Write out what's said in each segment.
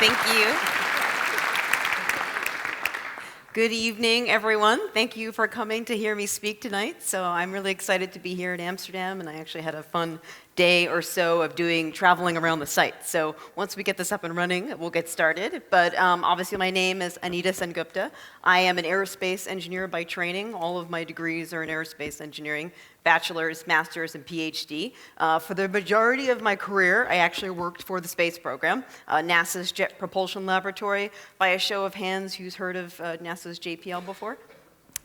Thank you. Good evening, everyone. Thank you for coming to hear me speak tonight. So I'm really excited to be here in Amsterdam, and I actually had a fun day or so of traveling around the site. So once we get this up and running, we'll get started. But obviously my name is Anita Sengupta. I am an aerospace engineer by training. All of my degrees are in aerospace engineering, bachelor's, master's, and PhD. For the majority of my career, I actually worked for the space program, NASA's Jet Propulsion Laboratory. By a show of hands, who's heard of NASA's JPL before?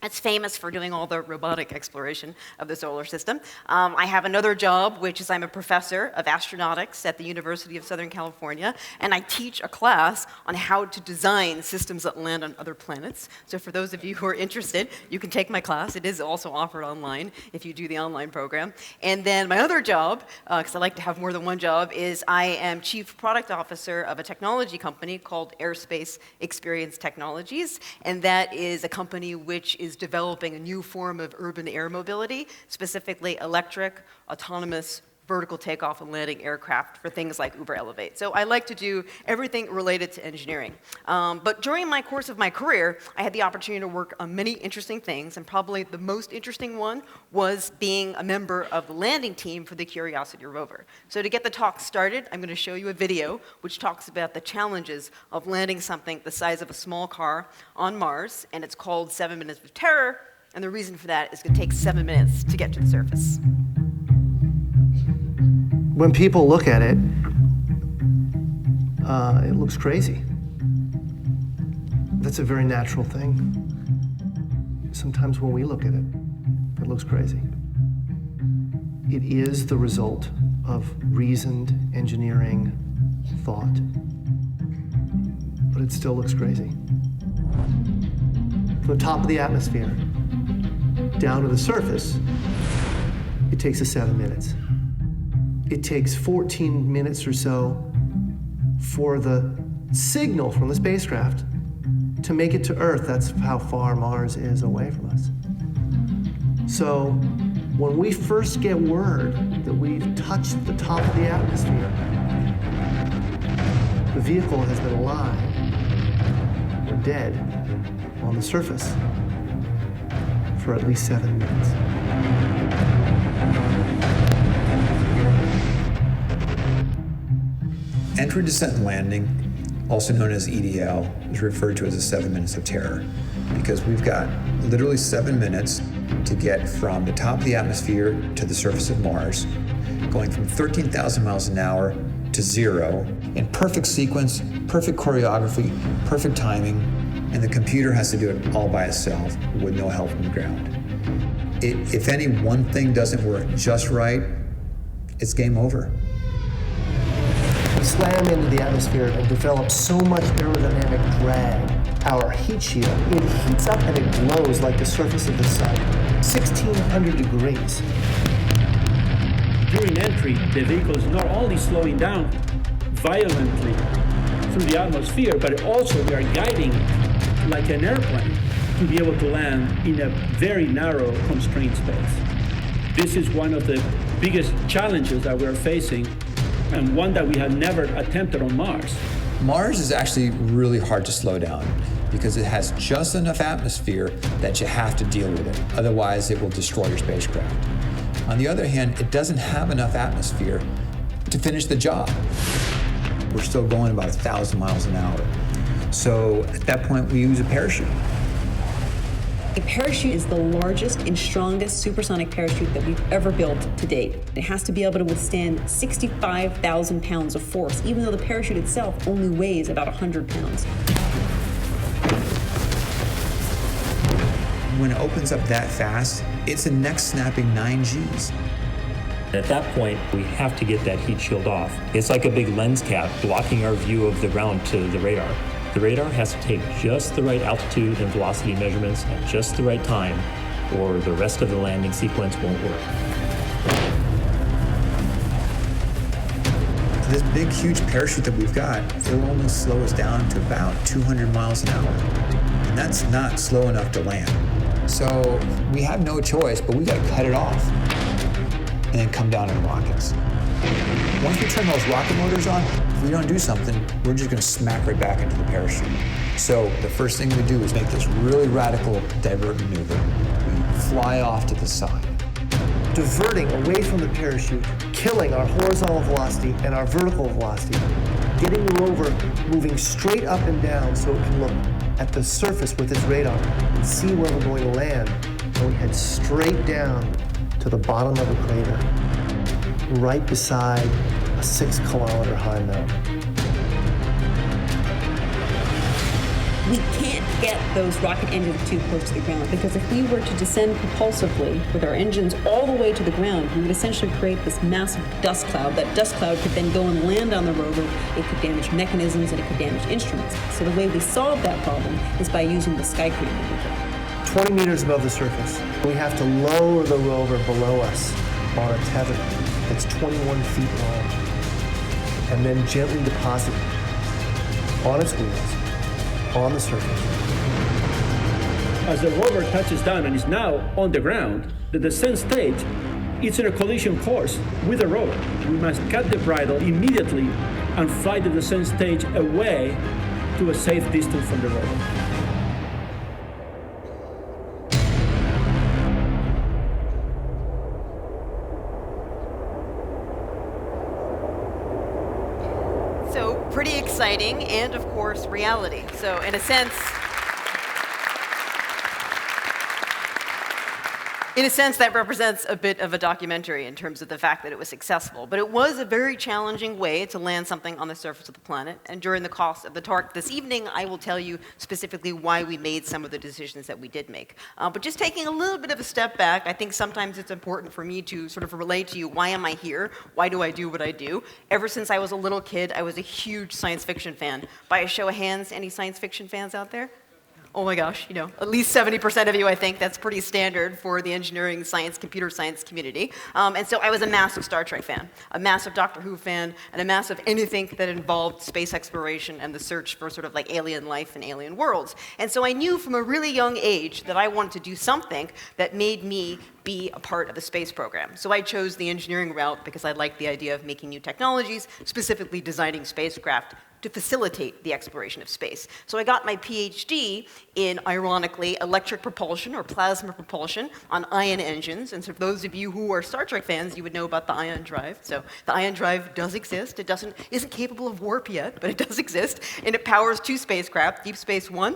It's famous for doing all the robotic exploration of the solar system. I have another job, which is I'm a professor of astronautics at the University of Southern California, and I teach a class on how to design systems that land on other planets. So for those of you who are interested, you can take my class. It is also offered online if you do the online program. And then my other job, because I like to have more than one job, is I am Chief Product Officer of a technology company called Airspace Experience Technologies, and that is a company which is developing a new form of urban air mobility, specifically electric, autonomous, vertical takeoff and landing aircraft for things like Uber Elevate. So I like to do everything related to engineering. But during my course of my career, I had the opportunity to work on many interesting things, and probably the most interesting one was being a member of the landing team for the Curiosity rover. So to get the talk started, I'm going to show you a video which talks about the challenges of landing something the size of a small car on Mars, and it's called 7 Minutes of Terror, and the reason for that is it takes 7 minutes to get to the surface. When people look at it, it looks crazy. That's a very natural thing. Sometimes when we look at it, it looks crazy. It is the result of reasoned engineering thought, but it still looks crazy. From the top of the atmosphere down to the surface, it takes us 7 minutes. It takes 14 minutes or so for the signal from the spacecraft to make it to Earth. That's how far Mars is away from us. So when we first get word that we've touched the top of the atmosphere, the vehicle has been alive or dead on the surface for at least 7 minutes. Entry, descent, and landing, also known as EDL, is referred to as the 7 minutes of terror because we've got literally 7 minutes to get from the top of the atmosphere to the surface of Mars, going from 13,000 miles an hour to 0 in perfect sequence, perfect choreography, perfect timing, and the computer has to do it all by itself with no help from the ground. If any one thing doesn't work just right, it's game over. We slam into the atmosphere and develop so much aerodynamic drag. Our heat shield, it heats up and it glows like the surface of the sun. 1,600 degrees. During entry, the vehicle is not only slowing down violently through the atmosphere, but also we are guiding like an airplane to be able to land in a very narrow, constrained space. This is one of the biggest challenges that we're facing, and one that we have never attempted on Mars. Mars is actually really hard to slow down because it has just enough atmosphere that you have to deal with it. Otherwise, it will destroy your spacecraft. On the other hand, it doesn't have enough atmosphere to finish the job. We're still going about 1,000 miles an hour. So at that point, we use a parachute. A parachute is the largest and strongest supersonic parachute that we've ever built to date. It has to be able to withstand 65,000 pounds of force, even though the parachute itself only weighs about 100 pounds. When it opens up that fast, it's a neck-snapping 9 Gs. At that point, we have to get that heat shield off. It's like a big lens cap blocking our view of the ground to the radar. The radar has to take just the right altitude and velocity measurements at just the right time, or the rest of the landing sequence won't work. This big, huge parachute that we've got, it'll only slow us down to about 200 miles an hour. And that's not slow enough to land. So we have no choice, but we gotta cut it off and then come down in rockets. Once we turn those rocket motors on, we don't do something, we're just going to smack right back into the parachute. So the first thing we do is make this really radical divert maneuver. We fly off to the side. Diverting away from the parachute, killing our horizontal velocity and our vertical velocity, getting the rover moving straight up and down so it can look at the surface with its radar and see where we're going to land. And we head straight down to the bottom of the crater, right beside a 6-kilometer high mountain. We can't get those rocket engines too close to the ground, because if we were to descend propulsively with our engines all the way to the ground, we would essentially create this massive dust cloud. That dust cloud could then go and land on the rover. It could damage mechanisms and it could damage instruments. So the way we solve that problem is by using the sky crane maneuver. 20 meters above the surface, we have to lower the rover below us on a tether that's 21 feet long, and then gently deposit it on its wheels on the surface. As the rover touches down and is now on the ground, the descent stage is in a collision course with the rover. We must cut the bridle immediately and fly the descent stage away to a safe distance from the rover. So pretty exciting, and of course, reality. So in a sense, that represents a bit of a documentary in terms of the fact that it was successful. But it was a very challenging way to land something on the surface of the planet. And during the course of the talk this evening, I will tell you specifically why we made some of the decisions that we did make. But just taking a little bit of a step back, I think sometimes it's important for me to sort of relate to you, why am I here? Why do I do what I do? Ever since I was a little kid, I was a huge science fiction fan. By a show of hands, any science fiction fans out there? Oh my gosh, at least 70% of you, I think. That's pretty standard for the engineering, science, computer science community. And so I was a massive Star Trek fan, a massive Doctor Who fan, and a massive anything that involved space exploration and the search for sort of like alien life and alien worlds. And so I knew from a really young age that I wanted to do something that made me be a part of the space program. So I chose the engineering route because I liked the idea of making new technologies, specifically designing spacecraft to facilitate the exploration of space. So I got my PhD in, ironically, electric propulsion or plasma propulsion on ion engines. And so for those of you who are Star Trek fans, you would know about the ion drive. So the ion drive does exist. It isn't capable of warp yet, but it does exist. And it powers 2 spacecraft, Deep Space One,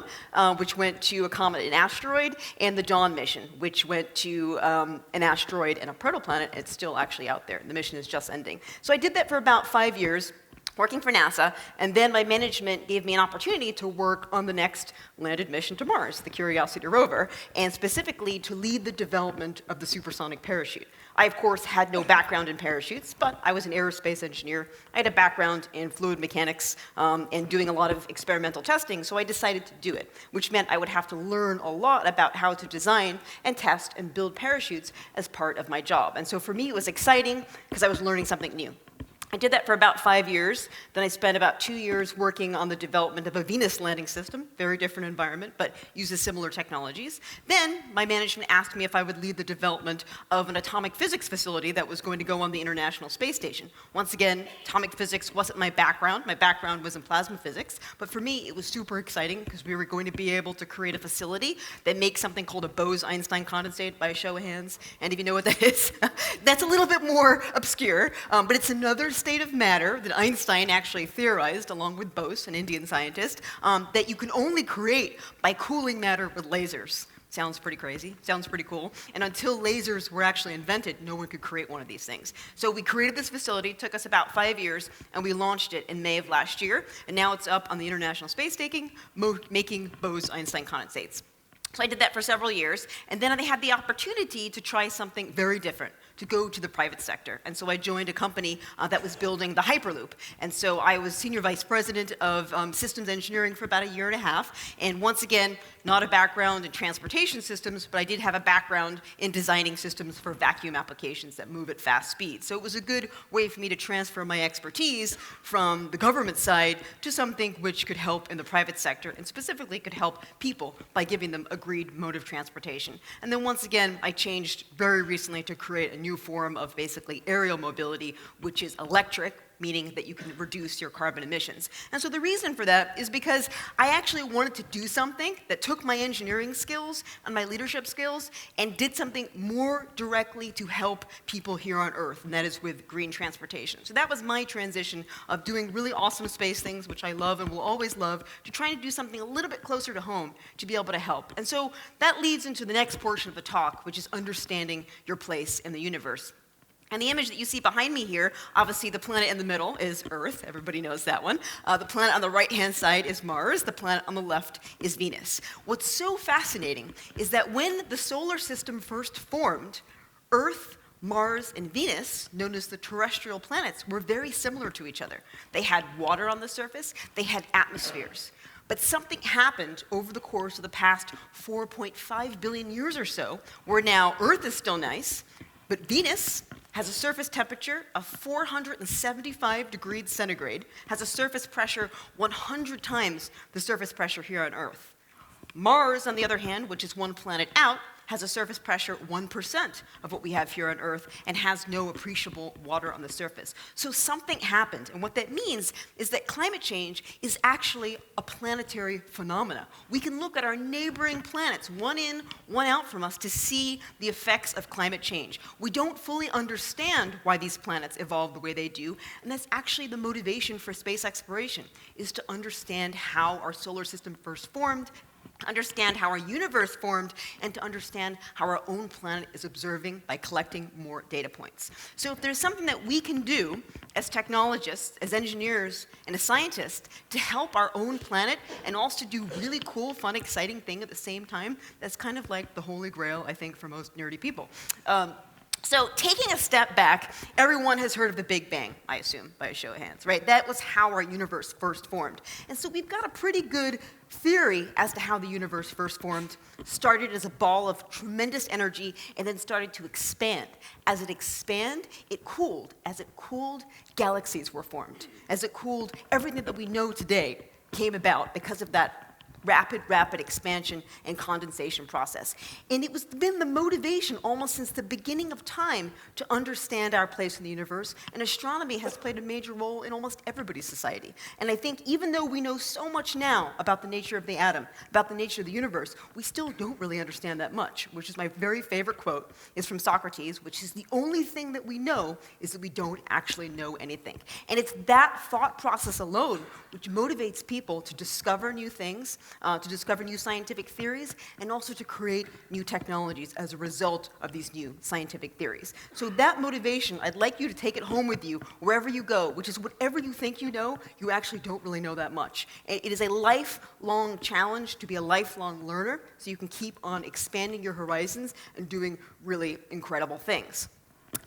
which went to a comet and asteroid, and the Dawn mission, which went to an asteroid and a protoplanet. It's still actually out there. The mission is just ending. So I did that for about 5 years, working for NASA, and then my management gave me an opportunity to work on the next landed mission to Mars, the Curiosity rover, and specifically to lead the development of the supersonic parachute. I, of course, had no background in parachutes, but I was an aerospace engineer. I had a background in fluid mechanics and doing a lot of experimental testing, so I decided to do it, which meant I would have to learn a lot about how to design and test and build parachutes as part of my job. And so for me, it was exciting because I was learning something new. I did that for about 5 years. Then I spent about 2 years working on the development of a Venus landing system, very different environment, but uses similar technologies. Then my management asked me if I would lead the development of an atomic physics facility that was going to go on the International Space Station. Once again, atomic physics wasn't my background. My background was in plasma physics, but for me, it was super exciting because we were going to be able to create a facility that makes something called a Bose-Einstein condensate, by a show of hands. And if you know what that is, that's a little bit more obscure, but it's another state of matter that Einstein actually theorized, along with Bose, an Indian scientist, that you can only create by cooling matter with lasers. Sounds pretty crazy, sounds pretty cool. And until lasers were actually invented, no one could create one of these things. So we created this facility, it took us about 5 years, and we launched it in May of last year. And now it's up on the International Space Station, making Bose-Einstein condensates. So I did that for several years, and then I had the opportunity to try something very different, to go to the private sector. And so I joined a company that was building the Hyperloop. And so I was senior vice president of systems engineering for about 1.5 years. And once again, not a background in transportation systems, but I did have a background in designing systems for vacuum applications that move at fast speed. So it was a good way for me to transfer my expertise from the government side to something which could help in the private sector, and specifically could help people by giving them agreed mode of transportation. And then once again, I changed very recently to create a new form of basically aerial mobility, which is electric, meaning that you can reduce your carbon emissions. And so the reason for that is because I actually wanted to do something that took my engineering skills and my leadership skills and did something more directly to help people here on Earth, and that is with green transportation. So that was my transition of doing really awesome space things, which I love and will always love, to trying to do something a little bit closer to home to be able to help. And so that leads into the next portion of the talk, which is understanding your place in the universe. And the image that you see behind me here, obviously the planet in the middle is Earth. Everybody knows that one. The planet on the right-hand side is Mars. The planet on the left is Venus. What's so fascinating is that when the solar system first formed, Earth, Mars, and Venus, known as the terrestrial planets, were very similar to each other. They had water on the surface. They had atmospheres. But something happened over the course of the past 4.5 billion years or so, where now Earth is still nice, but Venus has a surface temperature of 475 degrees centigrade, has a surface pressure 100 times the surface pressure here on Earth. Mars, on the other hand, which is one planet out, has a surface pressure 1% of what we have here on Earth and has no appreciable water on the surface. So something happened, and what that means is that climate change is actually a planetary phenomena. We can look at our neighboring planets, one in, one out from us, to see the effects of climate change. We don't fully understand why these planets evolved the way they do, and that's actually the motivation for space exploration, is to understand how our solar system first formed, understand how our universe formed, and to understand how our own planet is observing by collecting more data points. So if there's something that we can do as technologists, as engineers, and as scientists to help our own planet and also do really cool, fun, exciting thing at the same time, that's kind of like the holy grail, I think, for most nerdy people. So taking a step back, everyone has heard of the Big Bang, I assume, by a show of hands, right? That was how our universe first formed. And so we've got a pretty good theory as to how the universe first formed. Started as a ball of tremendous energy and then started to expand. As it expanded, it cooled. As it cooled, galaxies were formed. As it cooled, everything that we know today came about because of that rapid expansion and condensation process. And it was been the motivation almost since the beginning of time to understand our place in the universe, and astronomy has played a major role in almost everybody's society. And I think even though we know so much now about the nature of the atom, about the nature of the universe, we still don't really understand that much, which is my very favorite quote, is from Socrates, which is the only thing that we know is that we don't actually know anything. And it's that thought process alone which motivates people to discover new things, to discover new scientific theories, and also to create new technologies as a result of these new scientific theories. So that motivation, I'd like you to take it home with you wherever you go, which is whatever you think you know, you actually don't really know that much. It is a lifelong challenge to be a lifelong learner, so you can keep on expanding your horizons and doing really incredible things.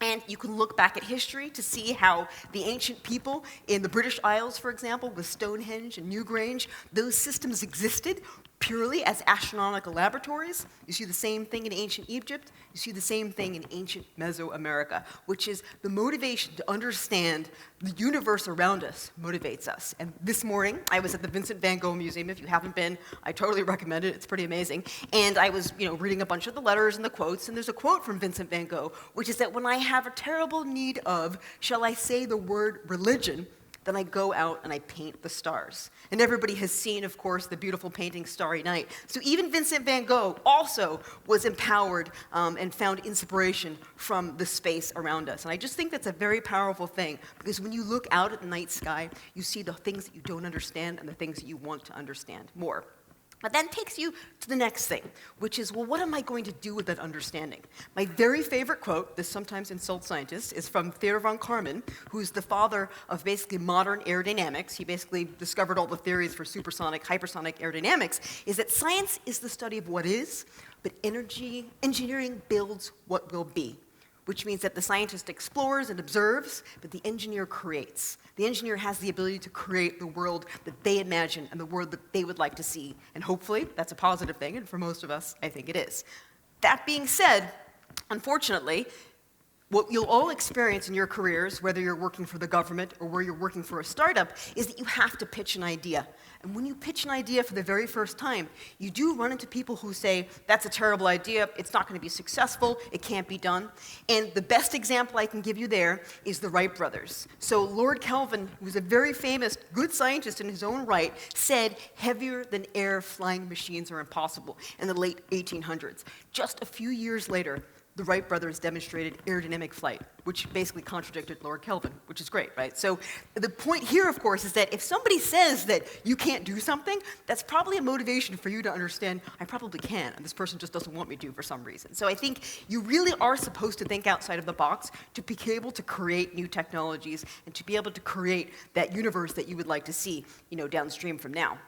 And you can look back at history to see how the ancient people in the British Isles, for example, with Stonehenge and Newgrange, those systems existed purely as astronomical laboratories. You see the same thing in ancient Egypt. You see the same thing in ancient Mesoamerica, which is the motivation to understand the universe around us motivates us. And this morning, I was at the Vincent van Gogh Museum. If you haven't been, I totally recommend it. It's pretty amazing. And I was, reading a bunch of the letters and the quotes, and there's a quote from Vincent van Gogh, which is that when I have a terrible need of, shall I say the word religion, then I go out and I paint the stars. And everybody has seen, of course, the beautiful painting Starry Night. So even Vincent van Gogh also was empowered and found inspiration from the space around us. And I just think that's a very powerful thing, because when you look out at the night sky, you see the things that you don't understand and the things that you want to understand more. But that takes you to the next thing, which is, well, what am I going to do with that understanding? My very favorite quote, this sometimes insults scientists, is from Thayer Von Karman, who's the father of basically modern aerodynamics. He basically discovered all the theories for supersonic, hypersonic aerodynamics, is that science is the study of what is, but engineering builds what will be, which means that the scientist explores and observes, but the engineer creates. The engineer has the ability to create the world that they imagine and the world that they would like to see. And hopefully, that's a positive thing, and for most of us, I think it is. That being said, unfortunately, what you'll all experience in your careers, whether you're working for the government or where you're working for a startup, is that you have to pitch an idea. And when you pitch an idea for the very first time, you do run into people who say, that's a terrible idea, it's not going to be successful, it can't be done. And the best example I can give you there is the Wright Brothers. So Lord Kelvin, who was a very famous, good scientist in his own right, said heavier than air flying machines are impossible in the late 1800s. Just a few years later, the Wright brothers demonstrated aerodynamic flight, which basically contradicted Lord Kelvin, which is great, right? So the point here, of course, is that if somebody says that you can't do something, that's probably a motivation for you to understand, I probably can, and this person just doesn't want me to for some reason. So I think you really are supposed to think outside of the box to be able to create new technologies and to be able to create that universe that you would like to see, downstream from now.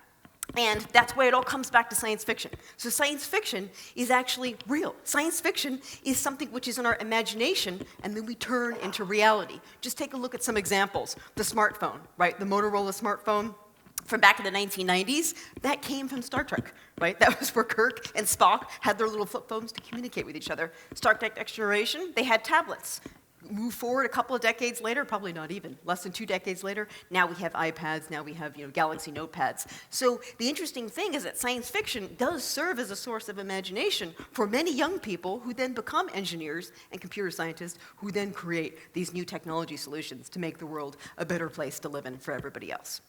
And that's why it all comes back to science fiction. So science fiction is actually real. Science fiction is something which is in our imagination, and then we turn into reality. Just take a look at some examples. The smartphone, right? The Motorola smartphone from back in the 1990s, that came from Star Trek, right? That was where Kirk and Spock had their little flip phones to communicate with each other. Star Trek Next Generation, they had tablets. Move forward a couple of decades later, probably not even, less than 2 decades later, now we have iPads, now we have Galaxy notepads. So the interesting thing is that science fiction does serve as a source of imagination for many young people who then become engineers and computer scientists who then create these new technology solutions to make the world a better place to live in for everybody else.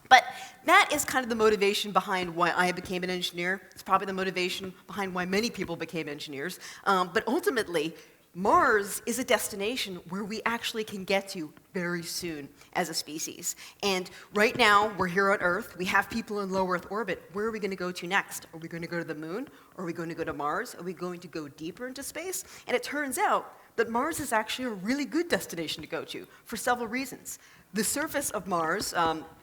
But that is kind of the motivation behind why I became an engineer. It's probably the motivation behind why many people became engineers. But ultimately, Mars is a destination where we actually can get to very soon as a species. And right now, we're here on Earth. We have people in low Earth orbit. Where are we going to go to next? Are we going to go to the moon? Are we going to go to Mars? Are we going to go deeper into space? And it turns out that Mars is actually a really good destination to go to for several reasons. The surface of Mars,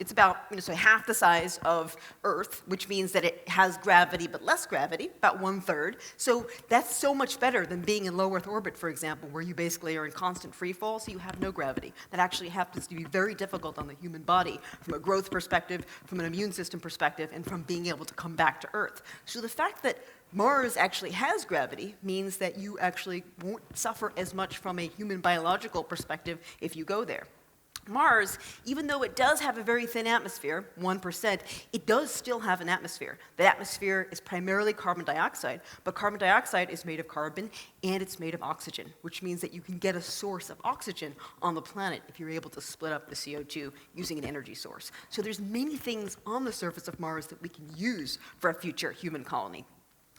it's about half the size of Earth, which means that it has gravity but less gravity, about 1/3. So that's so much better than being in low Earth orbit, for example, where you basically are in constant free fall, so you have no gravity. That actually happens to be very difficult on the human body from a growth perspective, from an immune system perspective, and from being able to come back to Earth. So the fact that Mars actually has gravity means that you actually won't suffer as much from a human biological perspective if you go there. Mars, even though it does have a very thin atmosphere, 1%, it does still have an atmosphere. The atmosphere is primarily carbon dioxide, but carbon dioxide is made of carbon and it's made of oxygen, which means that you can get a source of oxygen on the planet if you're able to split up the CO2 using an energy source. So there's many things on the surface of Mars that we can use for a future human colony.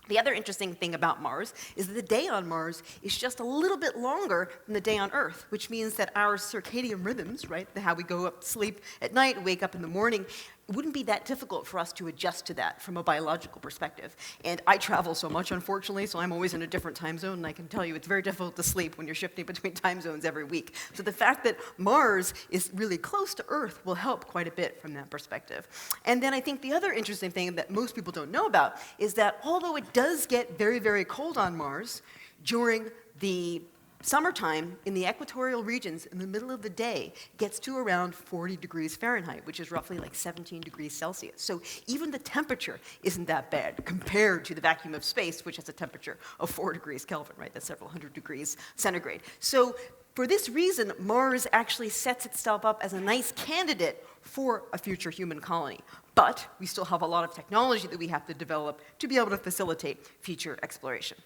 The other interesting thing about Mars is that the day on Mars is just a little bit longer than the day on Earth, which means that our circadian rhythms, right, how we go up to sleep at night and wake up in the morning, it wouldn't be that difficult for us to adjust to that from a biological perspective. And I travel so much, unfortunately, so I'm always in a different time zone, and I can tell you it's very difficult to sleep when you're shifting between time zones every week. So the fact that Mars is really close to Earth will help quite a bit from that perspective. And then I think the other interesting thing that most people don't know about is that although it does get very, very cold on Mars, during the summertime in the equatorial regions in the middle of the day gets to around 40 degrees Fahrenheit, which is roughly like 17 degrees Celsius. So even the temperature isn't that bad compared to the vacuum of space, which has a temperature of 4 degrees Kelvin, right? That's several hundred degrees centigrade. So for this reason, Mars actually sets itself up as a nice candidate for a future human colony. But we still have a lot of technology that we have to develop to be able to facilitate future exploration.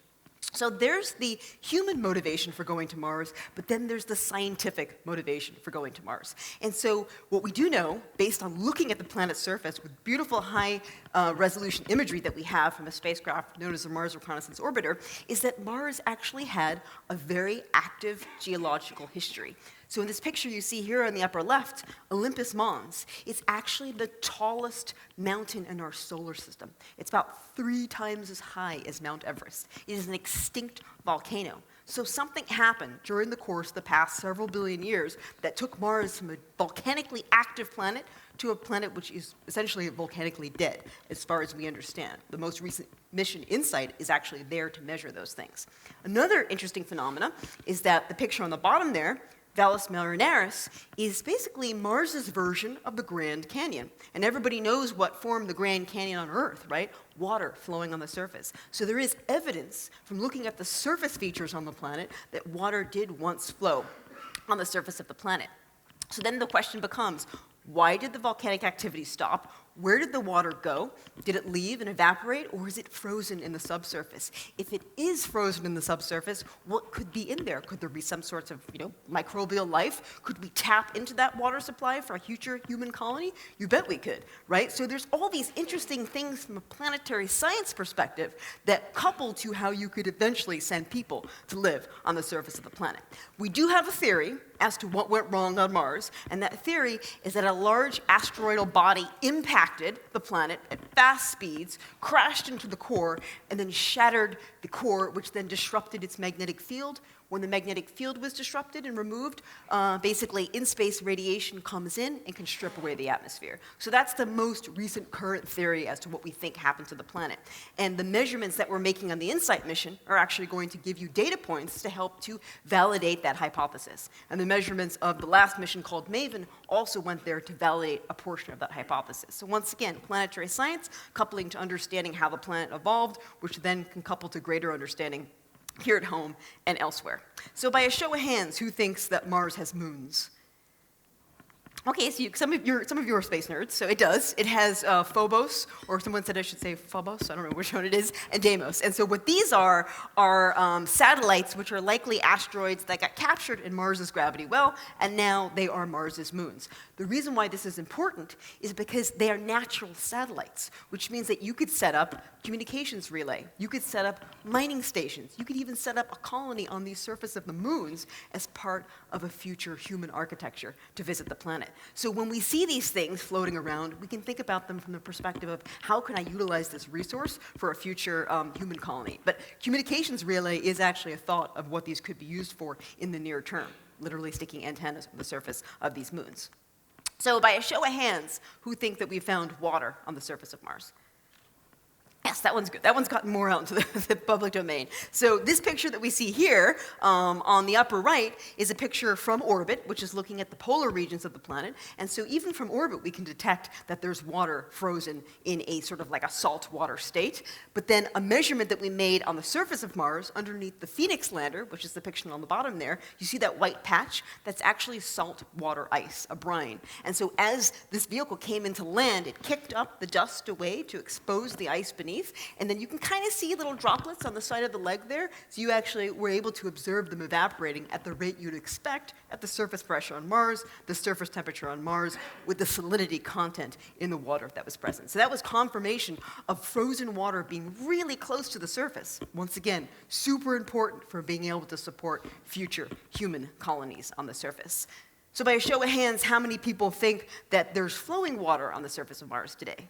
So there's the human motivation for going to Mars, but then there's the scientific motivation for going to Mars. And so what we do know, based on looking at the planet's surface with beautiful high-resolution imagery that we have from a spacecraft known as the Mars Reconnaissance Orbiter, is that Mars actually had a very active geological history. So in this picture you see here on the upper left, Olympus Mons, it's actually the tallest mountain in our solar system. It's about 3 times as high as Mount Everest. It is an extinct volcano. So something happened during the course of the past several billion years that took Mars from a volcanically active planet to a planet which is essentially volcanically dead, as far as we understand. The most recent mission, InSight, is actually there to measure those things. Another interesting phenomena is that the picture on the bottom there, Valles Marineris is basically Mars's version of the Grand Canyon. And everybody knows what formed the Grand Canyon on Earth, right? Water flowing on the surface. So there is evidence from looking at the surface features on the planet that water did once flow on the surface of the planet. So then the question becomes, why did the volcanic activity stop? Where did the water go? Did it leave and evaporate, or is it frozen in the subsurface? If it is frozen in the subsurface, what could be in there? Could there be some sorts of, microbial life? Could we tap into that water supply for a future human colony? You bet we could, right? So there's all these interesting things from a planetary science perspective that couple to how you could eventually send people to live on the surface of the planet. We do have a theory as to what went wrong on Mars, and that theory is that a large asteroidal body impacted the planet at fast speeds, crashed into the core, and then shattered the core, which then disrupted its magnetic field. When the magnetic field was disrupted and removed, basically in-space radiation comes in and can strip away the atmosphere. So that's the most recent current theory as to what we think happened to the planet. And the measurements that we're making on the InSight mission are actually going to give you data points to help to validate that hypothesis. And the measurements of the last mission called MAVEN also went there to validate a portion of that hypothesis. So once again, planetary science coupling to understanding how the planet evolved, which then can couple to greater understanding here at home and elsewhere. So by a show of hands, who thinks that Mars has moons? Okay, so some of you are space nerds, so it does. It has Phobos, or someone said I should say Phobos, I don't know which one it is, and Deimos. And so what these are satellites, which are likely asteroids that got captured in Mars's gravity well, and now they are Mars's moons. The reason why this is important is because they are natural satellites, which means that you could set up communications relay, you could set up mining stations, you could even set up a colony on the surface of the moons as part of a future human architecture to visit the planet. So when we see these things floating around, we can think about them from the perspective of how can I utilize this resource for a future human colony. But communications relay is actually a thought of what these could be used for in the near term, literally sticking antennas on the surface of these moons. So by a show of hands, who think that we found water on the surface of Mars? Yes, that one's good. That one's gotten more out into the public domain. So this picture that we see here on the upper right is a picture from orbit, which is looking at the polar regions of the planet. And so even from orbit, we can detect that there's water frozen in a sort of like a salt water state. But then a measurement that we made on the surface of Mars underneath the Phoenix lander, which is the picture on the bottom there, you see that white patch? That's actually salt water ice, a brine. And so as this vehicle came into land, it kicked up the dust away to expose the ice beneath. And then you can kind of see little droplets on the side of the leg there. So you actually were able to observe them evaporating at the rate you'd expect at the surface pressure on Mars, the surface temperature on Mars, with the salinity content in the water that was present. So that was confirmation of frozen water being really close to the surface. Once again, super important for being able to support future human colonies on the surface. So by a show of hands, how many people think that there's flowing water on the surface of Mars today?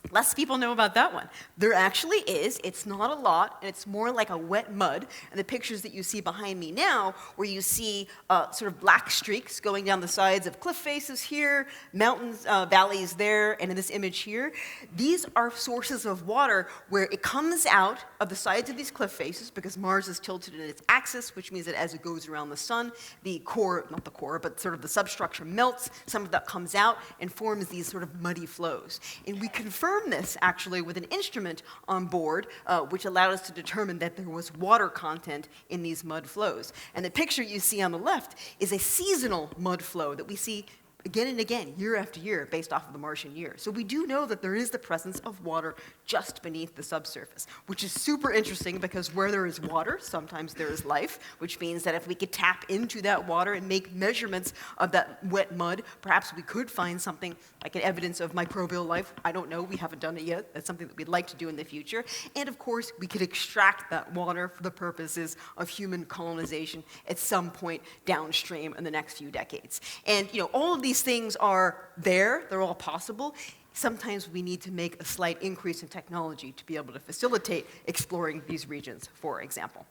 Less people know about that one. There actually is. It's not a lot, and it's more like a wet mud. And the pictures that you see behind me now, where you see sort of black streaks going down the sides of cliff faces here, mountains, valleys there, and in this image here, these are sources of water where it comes out of the sides of these cliff faces because Mars is tilted in its axis, which means that as it goes around the sun, the core, not the core, but sort of the substructure melts, some of that comes out and forms these sort of muddy flows. And we confirm this actually with an instrument on board, which allowed us to determine that there was water content in these mud flows. And the picture you see on the left is a seasonal mud flow that we see again and again, year after year, based off of the Martian year. So we do know that there is the presence of water just beneath the subsurface, which is super interesting because where there is water, sometimes there is life, which means that if we could tap into that water and make measurements of that wet mud, perhaps we could find something like an evidence of microbial life. I don't know, we haven't done it yet. That's something that we'd like to do in the future. And of course, we could extract that water for the purposes of human colonization at some point downstream in the next few decades. And all of these things are there, they're all possible. Sometimes we need to make a slight increase in technology to be able to facilitate exploring these regions, for example.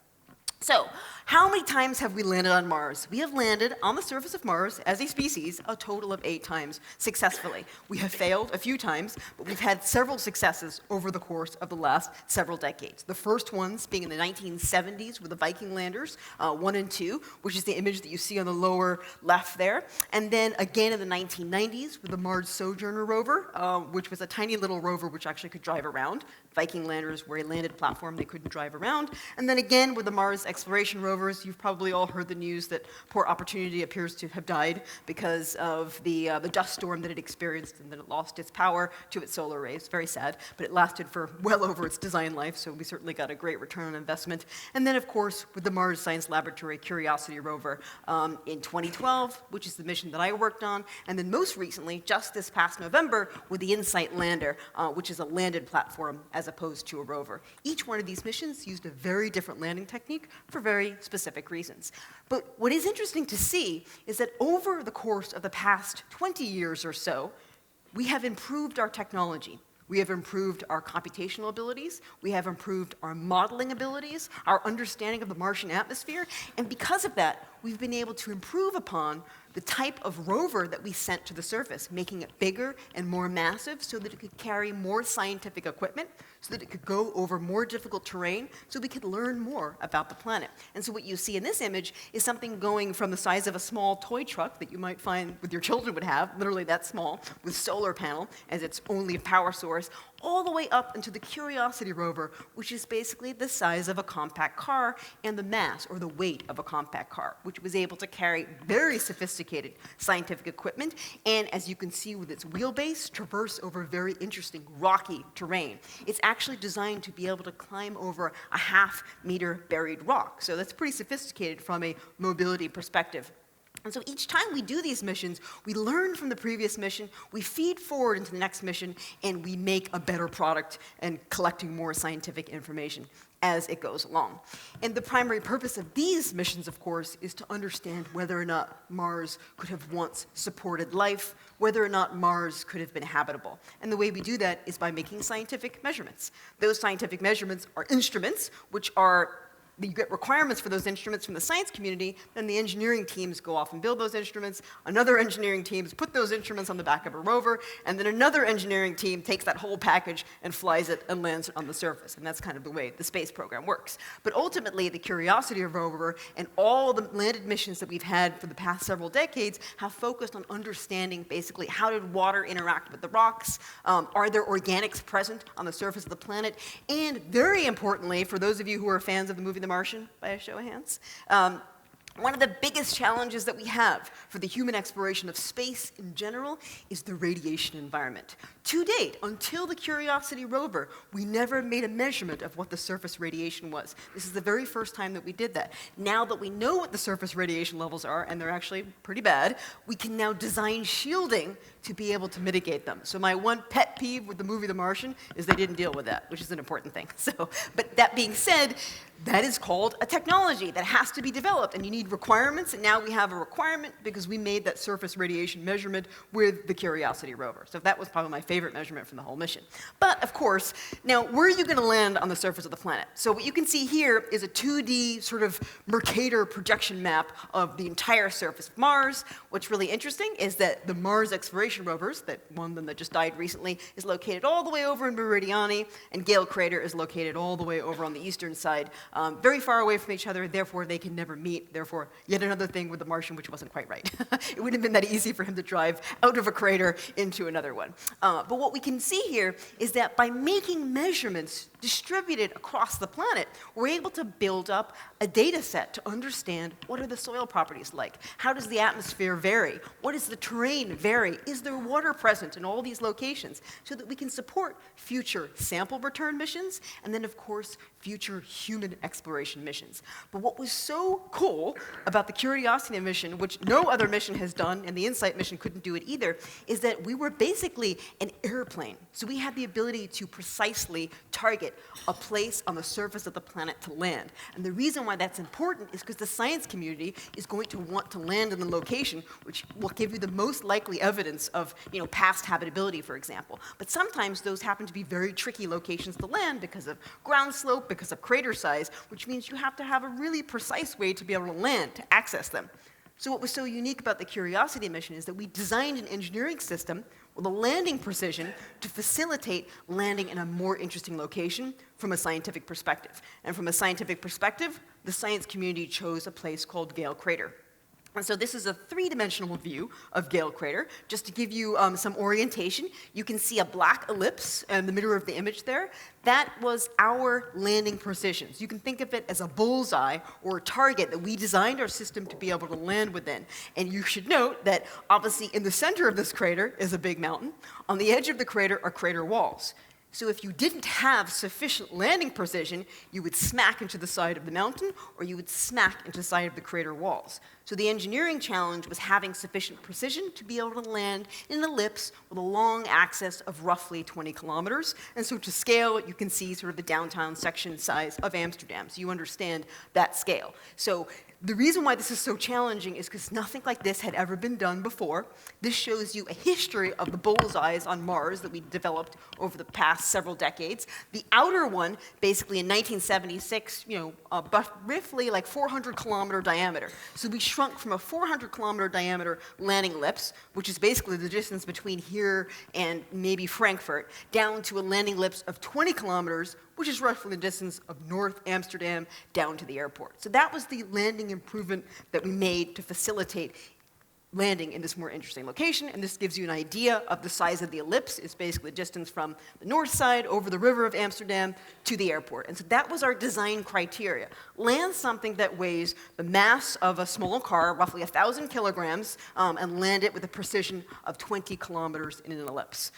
So, how many times have we landed on Mars? We have landed on the surface of Mars as a species a total of 8 times successfully. We have failed a few times, but we've had several successes over the course of the last several decades. The first ones being in the 1970s with the Viking landers, 1 and 2, which is the image that you see on the lower left there. And then again in the 1990s with the Mars Sojourner rover, which was a tiny little rover which actually could drive around. Viking landers were a landed platform, they couldn't drive around. And then again with the Mars Exploration rovers, you've probably all heard the news that poor Opportunity appears to have died because of the dust storm that it experienced, and then it lost its power to its solar arrays. Very sad, but it lasted for well over its design life, so we certainly got a great return on investment. And then of course with the Mars Science Laboratory Curiosity rover in 2012, which is the mission that I worked on, and then most recently, just this past November, with the InSight lander, which is a landed platform as opposed to a rover. Each one of these missions used a very different landing technique for very specific reasons. But what is interesting to see is that over the course of the past 20 years or so, we have improved our technology. We have improved our computational abilities, we have improved our modeling abilities, our understanding of the Martian atmosphere, and because of that, we've been able to improve upon the type of rover that we sent to the surface, making it bigger and more massive so that it could carry more scientific equipment, so that it could go over more difficult terrain, so we could learn more about the planet. And so what you see in this image is something going from the size of a small toy truck that you might find with your children would have, literally that small, with solar panel as its only power source, all the way up into the Curiosity rover, which is basically the size of a compact car and the mass or the weight of a compact car, which was able to carry very sophisticated scientific equipment, and as you can see with its wheelbase, traverse over very interesting rocky terrain. It's actually designed to be able to climb over a half-meter buried rock, so that's pretty sophisticated from a mobility perspective. And so each time we do these missions, we learn from the previous mission, we feed forward into the next mission, and we make a better product and collecting more scientific information as it goes along. And the primary purpose of these missions, of course, is to understand whether or not Mars could have once supported life, whether or not Mars could have been habitable. And the way we do that is by making scientific measurements. Those scientific measurements are instruments, which are you get requirements for those instruments from the science community, then the engineering teams go off and build those instruments, another engineering teams put those instruments on the back of a rover, and then another engineering team takes that whole package and flies it and lands it on the surface. And that's kind of the way the space program works. But ultimately, the Curiosity rover and all the landed missions that we've had for the past several decades have focused on understanding basically how did water interact with the rocks, are there organics present on the surface of the planet, and very importantly, for those of you who are fans of the movie The Martian, by a show of hands. One of the biggest challenges that we have for the human exploration of space in general is the radiation environment. To date, until the Curiosity rover, we never made a measurement of what the surface radiation was. This is the very first time that we did that. Now that we know what the surface radiation levels are, and they're actually pretty bad, we can now design shielding to be able to mitigate them. So my one pet peeve with the movie The Martian is they didn't deal with that, which is an important thing. But that being said, that is called a technology that has to be developed, and you need requirements, and now we have a requirement because we made that surface radiation measurement with the Curiosity rover. So that was probably my favorite measurement from the whole mission. But of course, now where are you going to land on the surface of the planet? So what you can see here is a 2D sort of Mercator projection map of the entire surface of Mars. What's really interesting is that the Mars exploration rovers, that one of them that just died recently, is located all the way over in Meridiani, and Gale Crater is located all the way over on the eastern side. Very far away from each other, therefore they can never meet, therefore yet another thing with the Martian which wasn't quite right. It wouldn't have been that easy for him to drive out of a crater into another one. But what we can see here is that by making measurements distributed across the planet, we're able to build up a data set to understand what are the soil properties like, how does the atmosphere vary, what does the terrain vary, is there water present in all these locations, so that we can support future sample return missions, and then of course future human exploration missions. But what was so cool about the Curiosity mission, which no other mission has done, and the InSight mission couldn't do it either, is that we were basically an airplane. So we had the ability to precisely target target a place on the surface of the planet to land. And the reason why that's important is because the science community is going to want to land in the location which will give you the most likely evidence of, past habitability, for example. But sometimes those happen to be very tricky locations to land because of ground slope, because of crater size, which means you have to have a really precise way to be able to land, to access them. So what was so unique about the Curiosity mission is that we designed an engineering system with a landing precision to facilitate landing in a more interesting location from a scientific perspective. And from a scientific perspective, the science community chose a place called Gale Crater. And so this is a three-dimensional view of Gale Crater. Just to give you some orientation, you can see a black ellipse in the middle of the image there. That was our landing precision. So you can think of it as a bullseye or a target that we designed our system to be able to land within. And you should note that obviously in the center of this crater is a big mountain. On the edge of the crater are crater walls. So if you didn't have sufficient landing precision, you would smack into the side of the mountain, or you would smack into the side of the crater walls. So the engineering challenge was having sufficient precision to be able to land in an ellipse with a long axis of roughly 20 kilometers. And so to scale, you can see sort of the downtown section size of Amsterdam. So you understand that scale. So the reason why this is so challenging is because nothing like this had ever been done before. This shows you a history of the bullseyes on Mars that we developed over the past several decades. The outer one, basically in 1976, roughly like 400-kilometer diameter. So we shrunk from a 400-kilometer diameter landing ellipse, which is basically the distance between here and maybe Frankfurt, down to a landing ellipse of 20 kilometers, which is roughly the distance of North Amsterdam down to the airport. So that was the landing improvement that we made to facilitate landing in this more interesting location, and this gives you an idea of the size of the ellipse. It's basically the distance from the north side over the river of Amsterdam to the airport. And so that was our design criteria. Land something that weighs the mass of a small car, roughly 1,000 kilograms, and land it with a precision of 20 kilometers in an ellipse,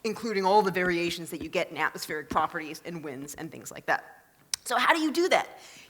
including all the variations that you get in atmospheric properties and winds and things like that. So how do you do that?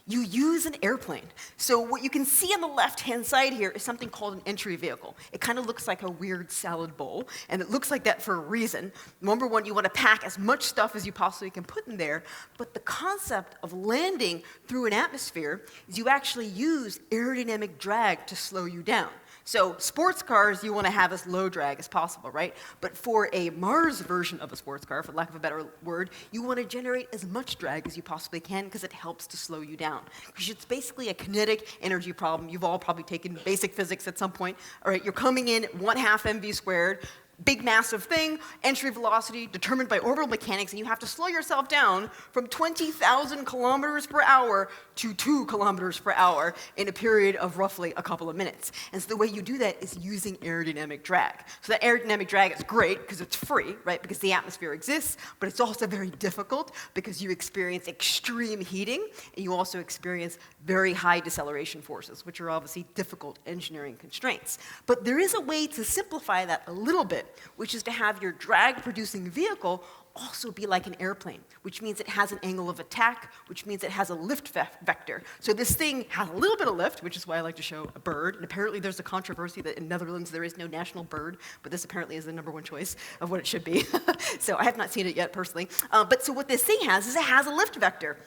You use an airplane. So what you can see on the left-hand side here is something called an entry vehicle. It kind of looks like a weird salad bowl, and it looks like that for a reason. Number one, you want to pack as much stuff as you possibly can put in there, but the concept of landing through an atmosphere is you actually use aerodynamic drag to slow you down. So sports cars, you want to have as low drag as possible, right? But for a Mars version of a sports car, for lack of a better word, you want to generate as much drag as you possibly can because it helps to slow you down. Because it's basically a kinetic energy problem. You've all probably taken basic physics at some point. All right, you're coming in 1/2 mv squared, big massive thing, entry velocity determined by orbital mechanics, and you have to slow yourself down from 20,000 kilometers per hour to 2 kilometers per hour in a period of roughly a couple of minutes. And so the way you do that is using aerodynamic drag. So that aerodynamic drag is great because it's free, right? Because the atmosphere exists, but it's also very difficult because you experience extreme heating, and you also experience very high deceleration forces, which are obviously difficult engineering constraints. But there is a way to simplify that a little bit, which is to have your drag-producing vehicle also be like an airplane, which means it has an angle of attack, which means it has a lift vector. So this thing has a little bit of lift, which is why I like to show a bird. And apparently there's a controversy that in Netherlands there is no national bird, but this apparently is the #1 choice of what it should be. So I have not seen it yet personally. But so what this thing has is it has a lift vector,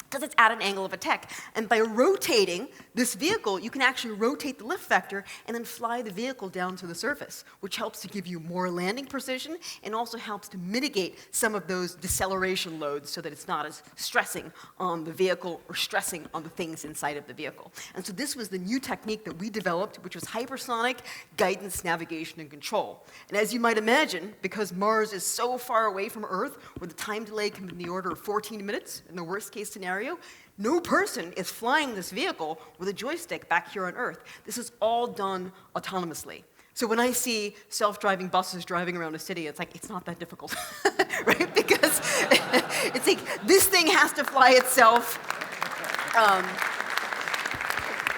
because it's at an angle of attack. And by rotating this vehicle, you can actually rotate the lift vector and then fly the vehicle down to the surface, which helps to give you more landing precision and also helps to mitigate some of those deceleration loads so that it's not as stressing on the vehicle or stressing on the things inside of the vehicle. And so this was the new technique that we developed, which was hypersonic guidance, navigation, and control. And as you might imagine, because Mars is so far away from Earth, where the time delay can be in the order of 14 minutes in the worst case scenario, no person is flying this vehicle with a joystick back here on Earth. This is all done autonomously. So when I see self-driving buses driving around a city, it's like, it's not that difficult, right? Because it's like, this thing has to fly itself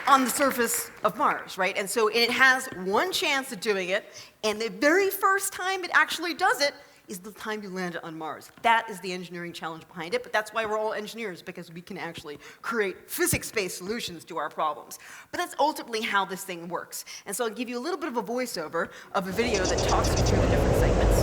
on the surface of Mars, right? And so it has one chance of doing it, and the very first time it actually does it is the time you land it on Mars. That is the engineering challenge behind it, but that's why we're all engineers, because we can actually create physics-based solutions to our problems. But that's ultimately how this thing works. And so I'll give you a little bit of a voiceover of a video that talks you through the different segments.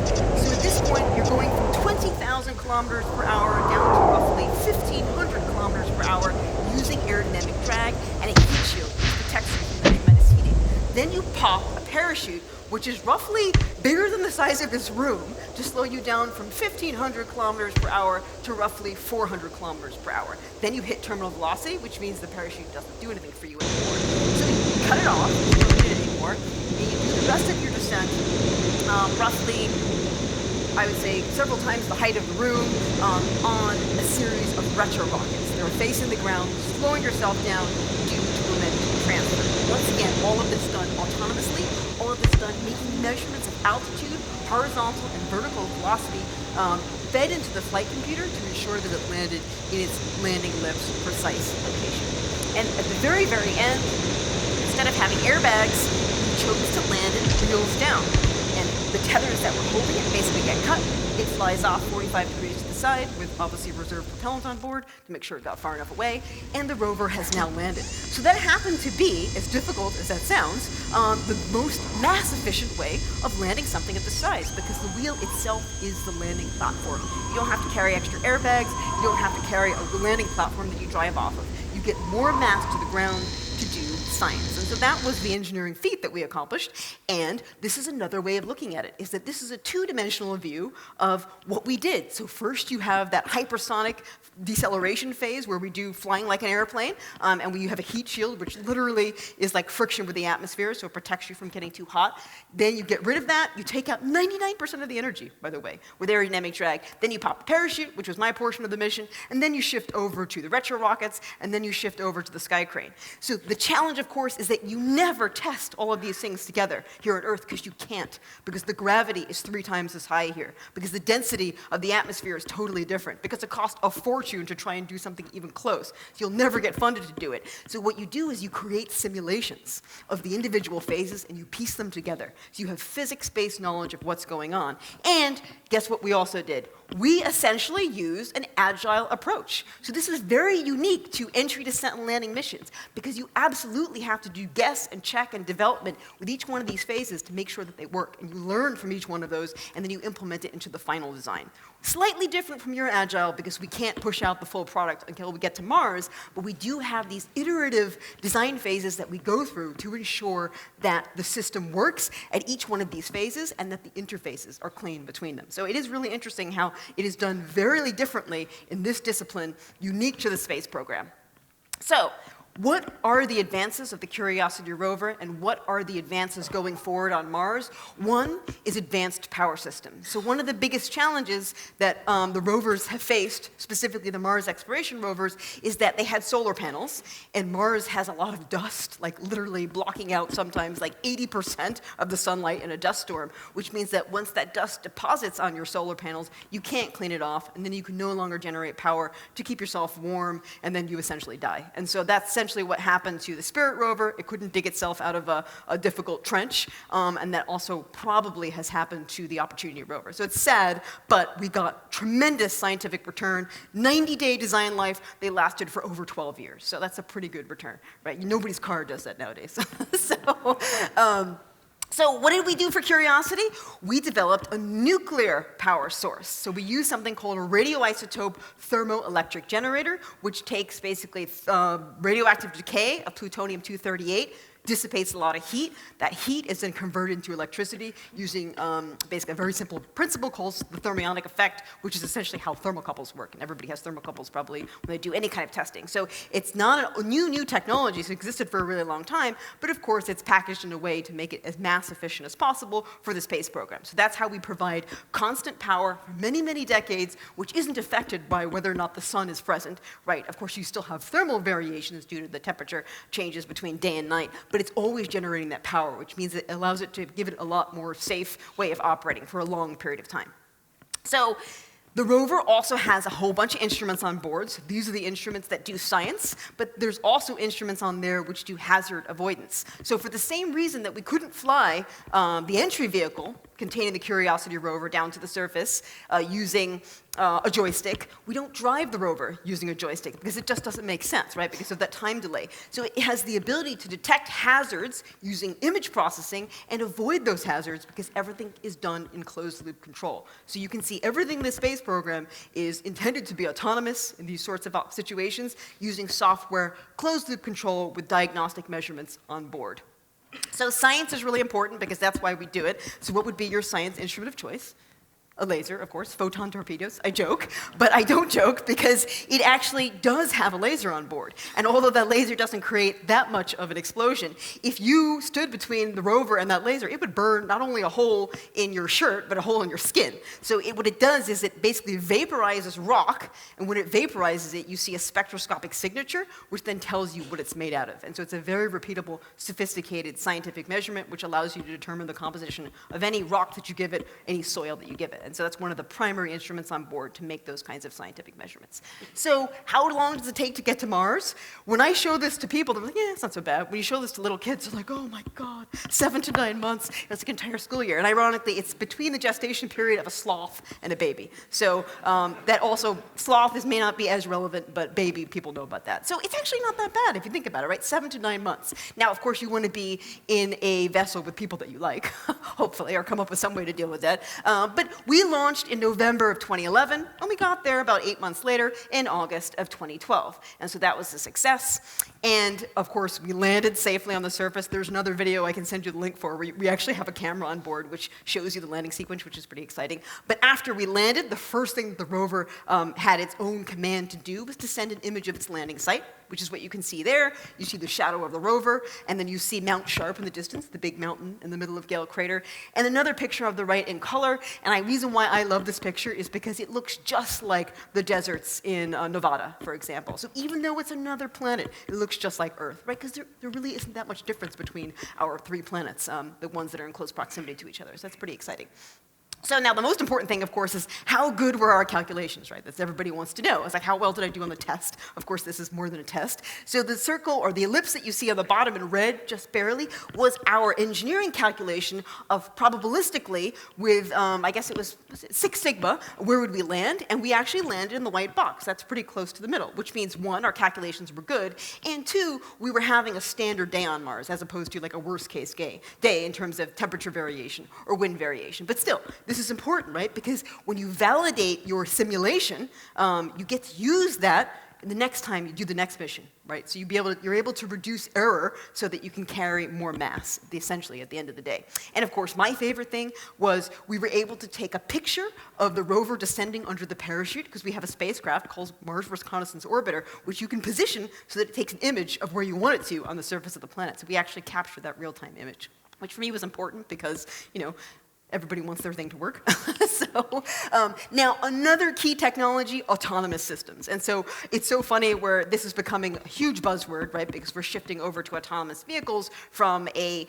So at this point, you're going from 20,000 kilometers per hour down to roughly roughly 1,500 kilometers per hour using aerodynamic drag and a heat shield, which protects you from the tremendous heating. Then you pop a parachute, which is roughly bigger than the size of this room, to slow you down from 1,500 kilometers per hour to roughly 400 kilometers per hour. Then you hit terminal velocity, which means the parachute doesn't do anything for you anymore. So you cut it off, you don't need it anymore, and you do the rest of your descent roughly, I would say, several times the height of the room on a series of retro rockets. They're facing the ground, slowing yourself down due to momentum transfer. Once again, all of this done autonomously, all of this done making measurements of altitude, horizontal and vertical velocity fed into the flight computer to ensure that it landed in its landing lift's precise location. And at the very, very end, instead of having airbags, we chose to land it wheels down. And the tethers that were holding it basically get cut. It flies off 45 degrees to the side with obviously reserve propellant on board to make sure it got far enough away, and the rover has now landed. So that happened to be, as difficult as that sounds, the most mass-efficient way of landing something at this size, because the wheel itself is the landing platform. You don't have to carry extra airbags, you don't have to carry a landing platform that you drive off of. You get more mass to the ground to do science. And so that was the engineering feat that we accomplished. And this is another way of looking at it, is that this is a two-dimensional view of what we did. So first you have that hypersonic deceleration phase where we do flying like an airplane, and we have a heat shield, which literally is like friction with the atmosphere, so it protects you from getting too hot. Then you get rid of that. You take out 99% of the energy, by the way, with aerodynamic drag. Then you pop a parachute, which was my portion of the mission, and then you shift over to the retro rockets, and then you shift over to the sky crane. So the challenge, of course, is that you never test all of these things together here on Earth, because you can't, because the gravity is 3 times as high here, because the density of the atmosphere is totally different, because it costs a fortune to try and do something even close. So you'll never get funded to do it. So what you do is you create simulations of the individual phases and you piece them together. So you have physics-based knowledge of what's going on. And guess what we also did? We essentially used an agile approach. So this is very unique to entry, descent, and landing missions, because you absolutely have to do guess and check and development with each one of these phases to make sure that they work. And you learn from each one of those, and then you implement it into the final design. Slightly different from your agile, because we can't push out the full product until we get to Mars, but we do have these iterative design phases that we go through to ensure that the system works at each one of these phases and that the interfaces are clean between them. So it is really interesting how it is done very differently in this discipline, unique to the space program. So, what are the advances of the Curiosity rover, and what are the advances going forward on Mars? One is advanced power systems. So one of the biggest challenges that the rovers have faced, specifically the Mars exploration rovers, is that they had solar panels, and Mars has a lot of dust, like literally blocking out sometimes like 80% of the sunlight in a dust storm, which means that once that dust deposits on your solar panels, you can't clean it off, and then you can no longer generate power to keep yourself warm, and then you essentially die. And so that's essentially what happened to the Spirit rover. It couldn't dig itself out of a difficult trench, and that also probably has happened to the Opportunity rover. So it's sad, but we got tremendous scientific return. 90-day design life, they lasted for over 12 years. So that's a pretty good return, right? Nobody's car does that nowadays. So what did we do for Curiosity? We developed a nuclear power source. So we used something called a radioisotope thermoelectric generator, which takes basically radioactive decay of plutonium-238, dissipates a lot of heat. That heat is then converted into electricity using basically a very simple principle called the thermionic effect, which is essentially how thermocouples work. And everybody has thermocouples probably when they do any kind of testing. So it's not a new technology. It's existed for a really long time. But of course, it's packaged in a way to make it as mass efficient as possible for the space program. So that's how we provide constant power for many, many decades, which isn't affected by whether or not the sun is present, right? Of course, you still have thermal variations due to the temperature changes between day and night, but it's always generating that power, which means it allows it to give it a lot more safe way of operating for a long period of time. So the rover also has a whole bunch of instruments on board. So these are the instruments that do science, but there's also instruments on there which do hazard avoidance. So for the same reason that we couldn't fly the entry vehicle containing the Curiosity rover down to the surface using a joystick. We don't drive the rover using a joystick because it just doesn't make sense, right? Because of that time delay. So it has the ability to detect hazards using image processing and avoid those hazards because everything is done in closed-loop control. So you can see everything in the space program is intended to be autonomous in these sorts of situations using software closed-loop control with diagnostic measurements on board. So science is really important because that's why we do it. So what would be your science instrument of choice? A laser, of course, photon torpedoes. I joke, but I don't joke because it actually does have a laser on board. And although that laser doesn't create that much of an explosion, if you stood between the rover and that laser, it would burn not only a hole in your shirt, but a hole in your skin. So what it does is it basically vaporizes rock, and when it vaporizes it, you see a spectroscopic signature, which then tells you what it's made out of. And so it's a very repeatable, sophisticated scientific measurement, which allows you to determine the composition of any rock that you give it, any soil that you give it. And so that's one of the primary instruments on board to make those kinds of scientific measurements. So how long does it take to get to Mars? When I show this to people, they're like, yeah, it's not so bad. When you show this to little kids, they're like, oh my God, 7 to 9 months. That's like an entire school year. And ironically, it's between the gestation period of a sloth and a baby. So that also, sloth may not be as relevant, but baby, people know about that. So it's actually not that bad if you think about it, right? 7 to 9 months. Now, of course, you want to be in a vessel with people that you like, hopefully, or come up with some way to deal with that. But we launched in November of 2011, and we got there about 8 months later in August of 2012. And so that was a success. And of course, we landed safely on the surface. There's another video I can send you the link for where we actually have a camera on board which shows you the landing sequence, which is pretty exciting. But after we landed, the first thing the rover had its own command to do was to send an image of its landing site, which is what you can see there. You see the shadow of the rover, and then you see Mount Sharp in the distance, the big mountain in the middle of Gale Crater, and another picture of the Wright in color. And the reason why I love this picture is because it looks just like the deserts in Nevada, for example. So even though it's another planet, it looks just like Earth, right? Because there really isn't that much difference between our 3 planets, the ones that are in close proximity to each other. So that's pretty exciting. So now the most important thing, of course, is how good were our calculations, right? That's everybody wants to know. It's like, how well did I do on the test? Of course, this is more than a test. So the circle or the ellipse that you see on the bottom in red, just barely, was our engineering calculation of probabilistically with, I guess it was 6 sigma, where would we land? And we actually landed in the white box. That's pretty close to the middle, which means 1, our calculations were good, and 2, we were having a standard day on Mars as opposed to like a worst case day in terms of temperature variation or wind variation. But still, this is important, right? Because when you validate your simulation, you get to use that the next time you do the next mission, right? So you're able to reduce error so that you can carry more mass, essentially, at the end of the day. And of course, my favorite thing was we were able to take a picture of the rover descending under the parachute, because we have a spacecraft called Mars Reconnaissance Orbiter, which you can position so that it takes an image of where you want it to on the surface of the planet. So we actually captured that real-time image, which for me was important because, everybody wants their thing to work. Now, another key technology, autonomous systems. And so it's so funny where this is becoming a huge buzzword, right? Because we're shifting over to autonomous vehicles from a,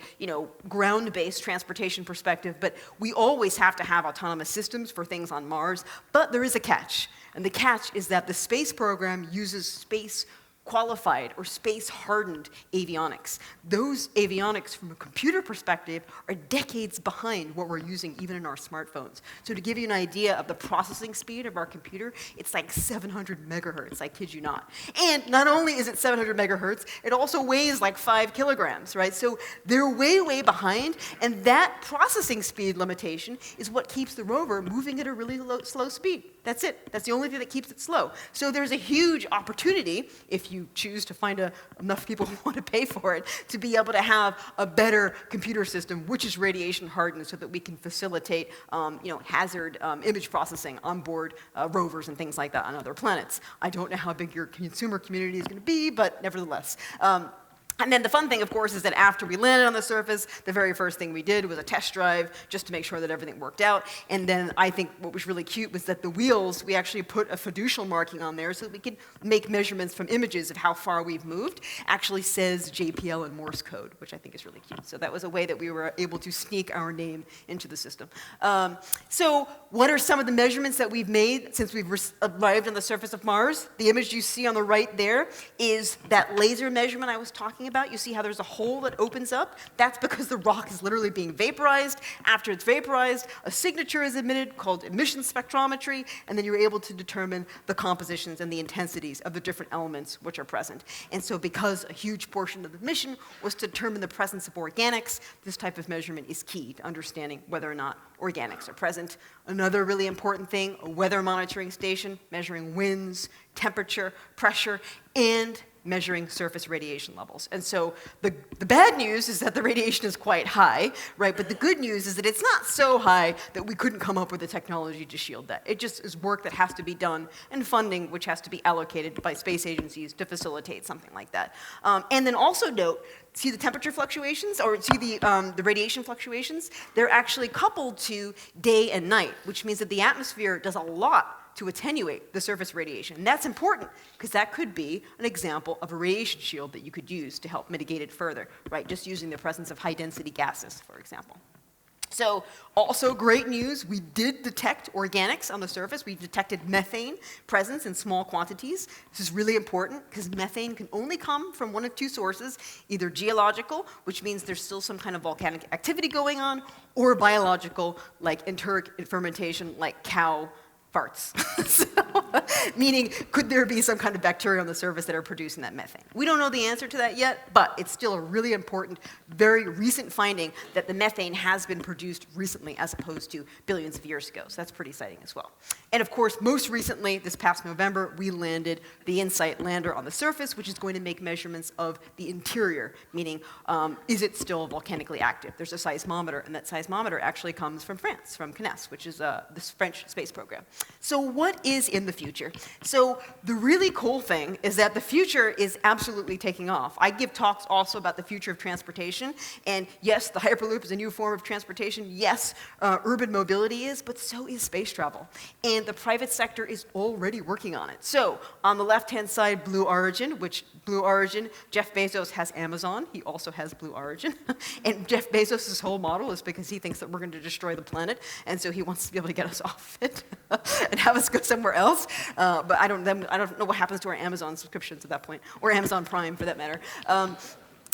ground-based transportation perspective. But we always have to have autonomous systems for things on Mars. But there is a catch. And the catch is that the space program uses space-qualified or space-hardened avionics. Those avionics, from a computer perspective, are decades behind what we're using even in our smartphones. So to give you an idea of the processing speed of our computer, it's like 700 megahertz, I kid you not. And not only is it 700 megahertz, it also weighs like 5 kilograms, right? So they're way, way behind, and that processing speed limitation is what keeps the rover moving at a really slow speed. That's it. That's the only thing that keeps it slow. So there's a huge opportunity, if you choose to find enough people who want to pay for it, to be able to have a better computer system, which is radiation hardened, so that we can facilitate, hazard image processing on board rovers and things like that on other planets. I don't know how big your consumer community is going to be, but nevertheless. And then the fun thing, of course, is that after we landed on the surface, the very first thing we did was a test drive just to make sure that everything worked out. And then I think what was really cute was that the wheels, we actually put a fiducial marking on there so that we could make measurements from images of how far we've moved. Actually says JPL in Morse code, which I think is really cute. So that was a way that we were able to sneak our name into the system. So what are some of the measurements that we've made since we've arrived on the surface of Mars? The image you see on the right there is that laser measurement I was talking about. You see how there's a hole that opens up? That's because the rock is literally being vaporized. After it's vaporized, a signature is emitted called emission spectrometry, and then you're able to determine the compositions and the intensities of the different elements which are present. And so because a huge portion of the mission was to determine the presence of organics, this type of measurement is key to understanding whether or not organics are present. Another really important thing, a weather monitoring station, measuring winds, temperature, pressure, and measuring surface radiation levels. And so the bad news is that the radiation is quite high, right? But the good news is that it's not so high that we couldn't come up with the technology to shield that. It just is work that has to be done and funding which has to be allocated by space agencies to facilitate something like that. And then also note, see the temperature fluctuations, or see the radiation fluctuations? They're actually coupled to day and night, which means that the atmosphere does a lot to attenuate the surface radiation. And that's important, because that could be an example of a radiation shield that you could use to help mitigate it further, right? Just using the presence of high-density gases, for example. So also great news, we did detect organics on the surface. We detected methane presence in small quantities. This is really important because methane can only come from one of two sources, either geological, which means there's still some kind of volcanic activity going on, or biological, like enteric fermentation, like cow farts. So, meaning, could there be some kind of bacteria on the surface that are producing that methane? We don't know the answer to that yet, but it's still a really important, very recent finding that the methane has been produced recently as opposed to billions of years ago. So that's pretty exciting as well. And of course, most recently, this past November, we landed the InSight lander on the surface, which is going to make measurements of the interior, meaning, is it still volcanically active? There's a seismometer, and that seismometer actually comes from France, from CNES, which is this French space program. So what is in the future? So the really cool thing is that the future is absolutely taking off. I give talks also about the future of transportation, and yes, the Hyperloop is a new form of transportation. Yes, urban mobility is, but so is space travel. And the private sector is already working on it. So on the left-hand side, Blue Origin, which Blue Origin, Jeff Bezos has Amazon. He also has Blue Origin. And Jeff Bezos' whole model is because he thinks that we're going to destroy the planet, and so he wants to be able to get us off it and have us go somewhere else. But I don't know what happens to our Amazon subscriptions at that point, or Amazon Prime for that matter.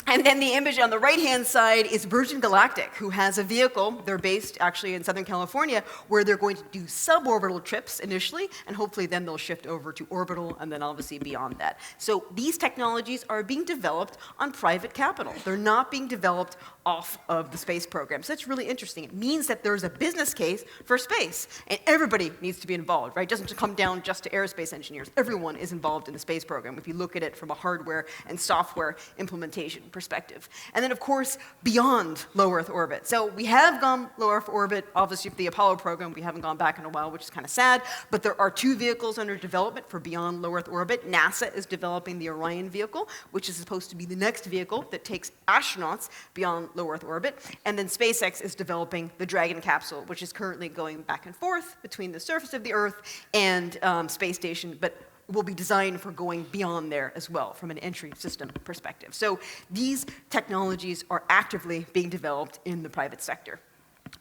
And then the image on the right-hand side is Virgin Galactic, who has a vehicle. They're based actually in Southern California, where they're going to do suborbital trips initially, and hopefully then they'll shift over to orbital, and then obviously beyond that. So these technologies are being developed on private capital. They're not being developed off of the space program. So that's really interesting. It means that there's a business case for space, and everybody needs to be involved, right? It doesn't come down just to aerospace engineers. Everyone is involved in the space program if you look at it from a hardware and software implementation perspective. And then, of course, beyond low Earth orbit. So we have gone low Earth orbit, obviously for the Apollo program. We haven't gone back in a while, which is kind of sad, but there are 2 vehicles under development for beyond low Earth orbit. NASA is developing the Orion vehicle, which is supposed to be the next vehicle that takes astronauts beyond low Earth orbit. And then SpaceX is developing the Dragon capsule, which is currently going back and forth between the surface of the Earth and space station, but will be designed for going beyond there as well from an entry system perspective. So these technologies are actively being developed in the private sector.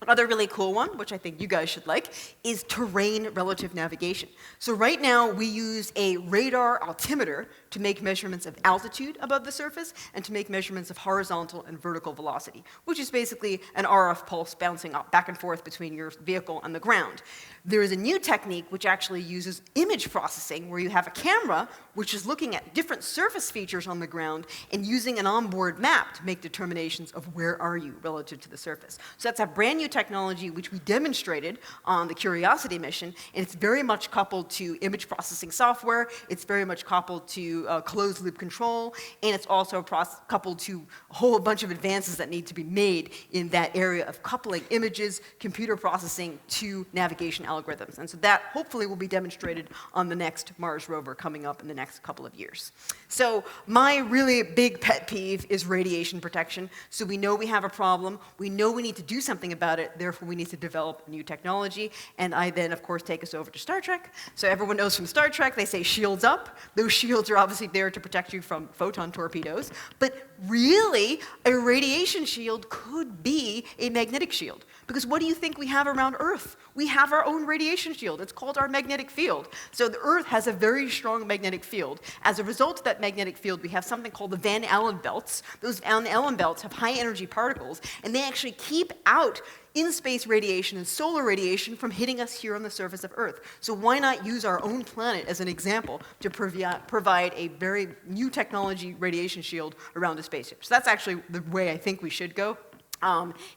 Another really cool one, which I think you guys should like, is terrain relative navigation. So right now we use a radar altimeter to make measurements of altitude above the surface and to make measurements of horizontal and vertical velocity, which is basically an RF pulse bouncing up back and forth between your vehicle and the ground. There is a new technique which actually uses image processing, where you have a camera which is looking at different surface features on the ground and using an onboard map to make determinations of where are you relative to the surface. So that's a brand new technology which we demonstrated on the Curiosity mission, and it's very much coupled to image processing software, it's very much coupled to closed loop control, and it's also coupled to a whole bunch of advances that need to be made in that area of coupling images, computer processing to navigation algorithms. And so that hopefully will be demonstrated on the next Mars rover coming up in the next couple of years. So my really big pet peeve is radiation protection. So we know we have a problem, we know we need to do something about it, therefore we need to develop new technology. And I then, of course, take us over to Star Trek. So everyone knows from Star Trek, they say shields up. Those shields are obviously there to protect you from photon torpedoes. But really, a radiation shield could be a magnetic shield. Because what do you think we have around Earth? We have our own radiation shield. It's called our magnetic field. So the Earth has a very strong magnetic field. As a result of that magnetic field, we have something called the Van Allen belts. Those Van Allen belts have high energy particles, and they actually keep out in-space radiation and solar radiation from hitting us here on the surface of Earth. So why not use our own planet as an example to provide a very new technology radiation shield around a spaceship? So that's actually the way I think we should go.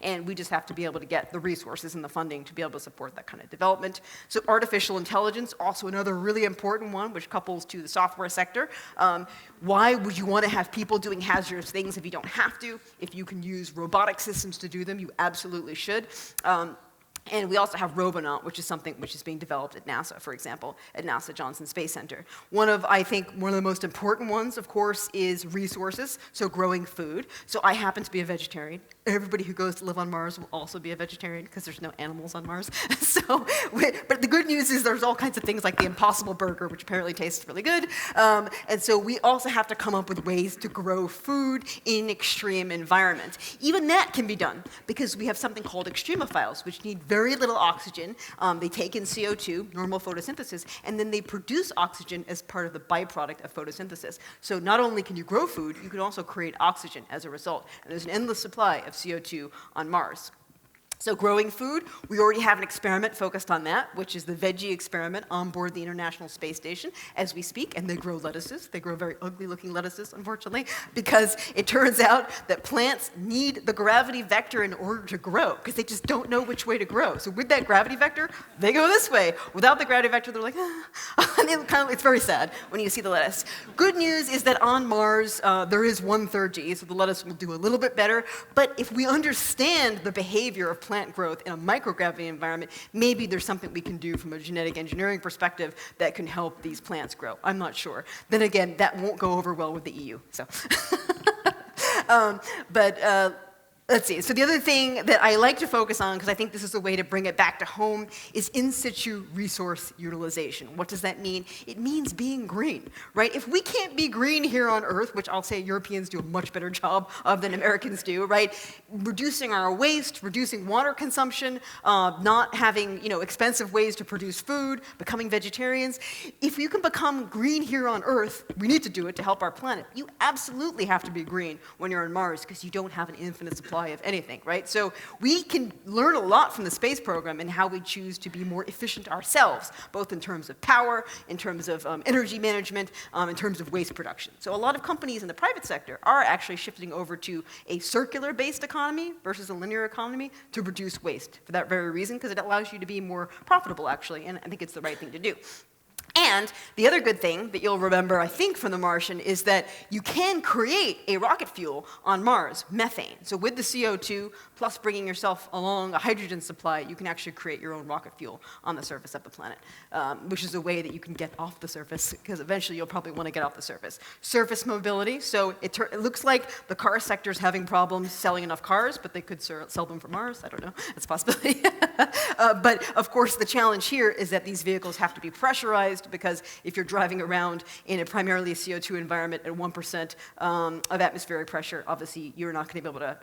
And we just have to be able to get the resources and the funding to be able to support that kind of development. So artificial intelligence, also another really important one, which couples to the software sector. Why would you want to have people doing hazardous things if you don't have to? If you can use robotic systems to do them, you absolutely should. And we also have Robonaut, which is something which is being developed at NASA, for example, at NASA Johnson Space Center. I think one of the most important ones, of course, is resources, so growing food. So I happen to be a vegetarian. Everybody who goes to live on Mars will also be a vegetarian because there's no animals on Mars. But the good news is there's all kinds of things like the Impossible Burger, which apparently tastes really good. And so we also have to come up with ways to grow food in extreme environments. Even that can be done because we have something called extremophiles, which need very little oxygen. They take in CO2, normal photosynthesis, and then they produce oxygen as part of the byproduct of photosynthesis. So not only can you grow food, you can also create oxygen as a result. And there's an endless supply of CO2 on Mars. So growing food, we already have an experiment focused on that, which is the veggie experiment on board the International Space Station as we speak, and they grow lettuces. They grow very ugly-looking lettuces, unfortunately, because it turns out that plants need the gravity vector in order to grow, because they just don't know which way to grow. So with that gravity vector, they go this way. Without the gravity vector, they're like, and it's very sad when you see the lettuce. Good news is that on Mars, there is 1/3 G, so the lettuce will do a little bit better, but if we understand the behavior of plant growth in a microgravity environment, maybe there's something we can do from a genetic engineering perspective that can help these plants grow. I'm not sure. Then again, that won't go over well with the EU. So, let's see. So the other thing that I like to focus on, because I think this is a way to bring it back to home, is in situ resource utilization. What does that mean? It means being green, right? If we can't be green here on Earth, which I'll say Europeans do a much better job of than Americans do, right? Reducing our waste, reducing water consumption, not having expensive ways to produce food, becoming vegetarians. If you can become green here on Earth, we need to do it to help our planet. You absolutely have to be green when you're on Mars because you don't have an infinite supply of anything, right? So we can learn a lot from the space program and how we choose to be more efficient ourselves, both in terms of power, in terms of energy management, in terms of waste production. So a lot of companies in the private sector are actually shifting over to a circular-based economy versus a linear economy to reduce waste for that very reason, because it allows you to be more profitable, actually, and I think it's the right thing to do. And the other good thing that you'll remember, I think, from The Martian is that you can create a rocket fuel on Mars, methane. So with the CO2, plus bringing yourself along a hydrogen supply, you can actually create your own rocket fuel on the surface of the planet, which is a way that you can get off the surface, because eventually you'll probably want to get off the surface. Surface mobility, so it looks like the car sector is having problems selling enough cars, but they could sell them from Mars. I don't know. That's a possibility. But, of course, the challenge here is that these vehicles have to be pressurized, because if you're driving around in a primarily CO2 environment at 1% of atmospheric pressure, obviously you're not going to be able to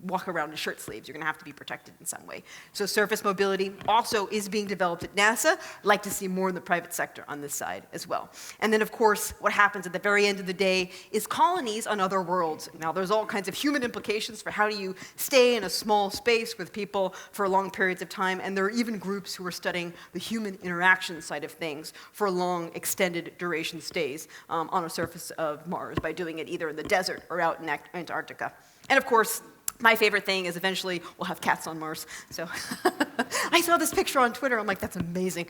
walk around in shirt sleeves. You're going to have to be protected in some way. So surface mobility also is being developed at NASA. I'd like to see more in the private sector on this side as well. And then, of course, what happens at the very end of the day is colonies on other worlds. Now, there's all kinds of human implications for how do you stay in a small space with people for long periods of time, and there are even groups who are studying the human interaction side of things for long, extended duration stays on a surface of Mars by doing it either in the desert or out in Antarctica. And, of course, my favorite thing is eventually we'll have cats on Mars. So I saw this picture on Twitter. I'm like, that's amazing.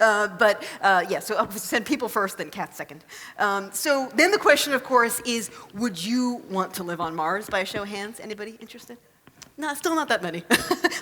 Yeah, so I'll send people first, then cats second. So then the question, of course, is would you want to live on Mars? By a show of hands, anybody interested? No, still not that many.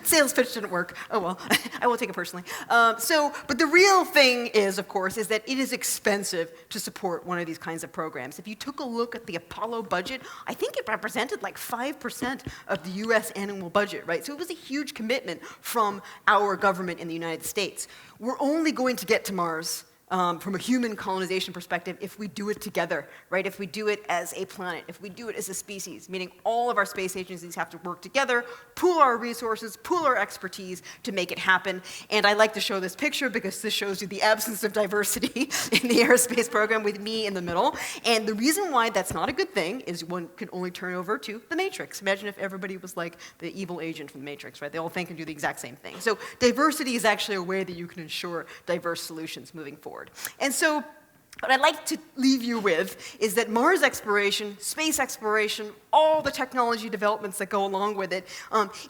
Sales pitch didn't work. Oh well, I won't take it personally. But the real thing is, of course, is that it is expensive to support one of these kinds of programs. If you took a look at the Apollo budget, I think it represented like 5% of the US annual budget, right? So it was a huge commitment from our government in the United States. We're only going to get to Mars from a human colonization perspective if we do it together, right? If we do it as a planet, if we do it as a species, meaning all of our space agencies have to work together, pool our resources, pool our expertise to make it happen. And I like to show this picture because this shows you the absence of diversity in the aerospace program with me in the middle. And the reason why that's not a good thing is one can only turn over to the Matrix. Imagine if everybody was like the evil agent from the Matrix, right? They all think and do the exact same thing. So diversity is actually a way that you can ensure diverse solutions moving forward. And so what I'd like to leave you with is that Mars exploration, space exploration, all the technology developments that go along with it,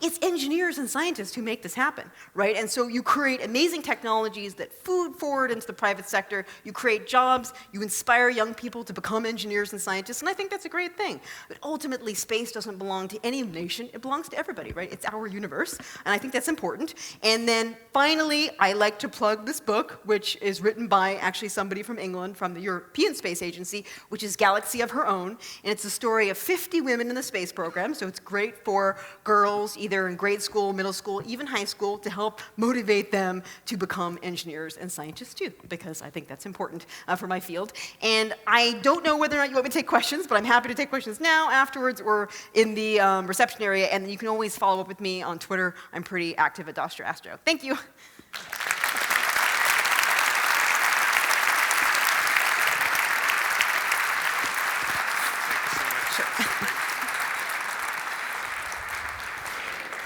it's engineers and scientists who make this happen, right? And so you create amazing technologies that food forward into the private sector, you create jobs, you inspire young people to become engineers and scientists, and I think that's a great thing. But ultimately, space doesn't belong to any nation, it belongs to everybody, right? It's our universe, and I think that's important. And then finally, I like to plug this book, which is written by actually somebody from England, from the European Space Agency, which is Galaxy of Her Own, and it's the story of 50 women in the space program, so it's great for girls either in grade school, middle school, even high school, to help motivate them to become engineers and scientists too, because I think that's important for my field. And I don't know whether or not you want me to take questions, but I'm happy to take questions now, afterwards, or in the reception area, and you can always follow up with me on Twitter. I'm pretty active at Dostra Astro. Thank you.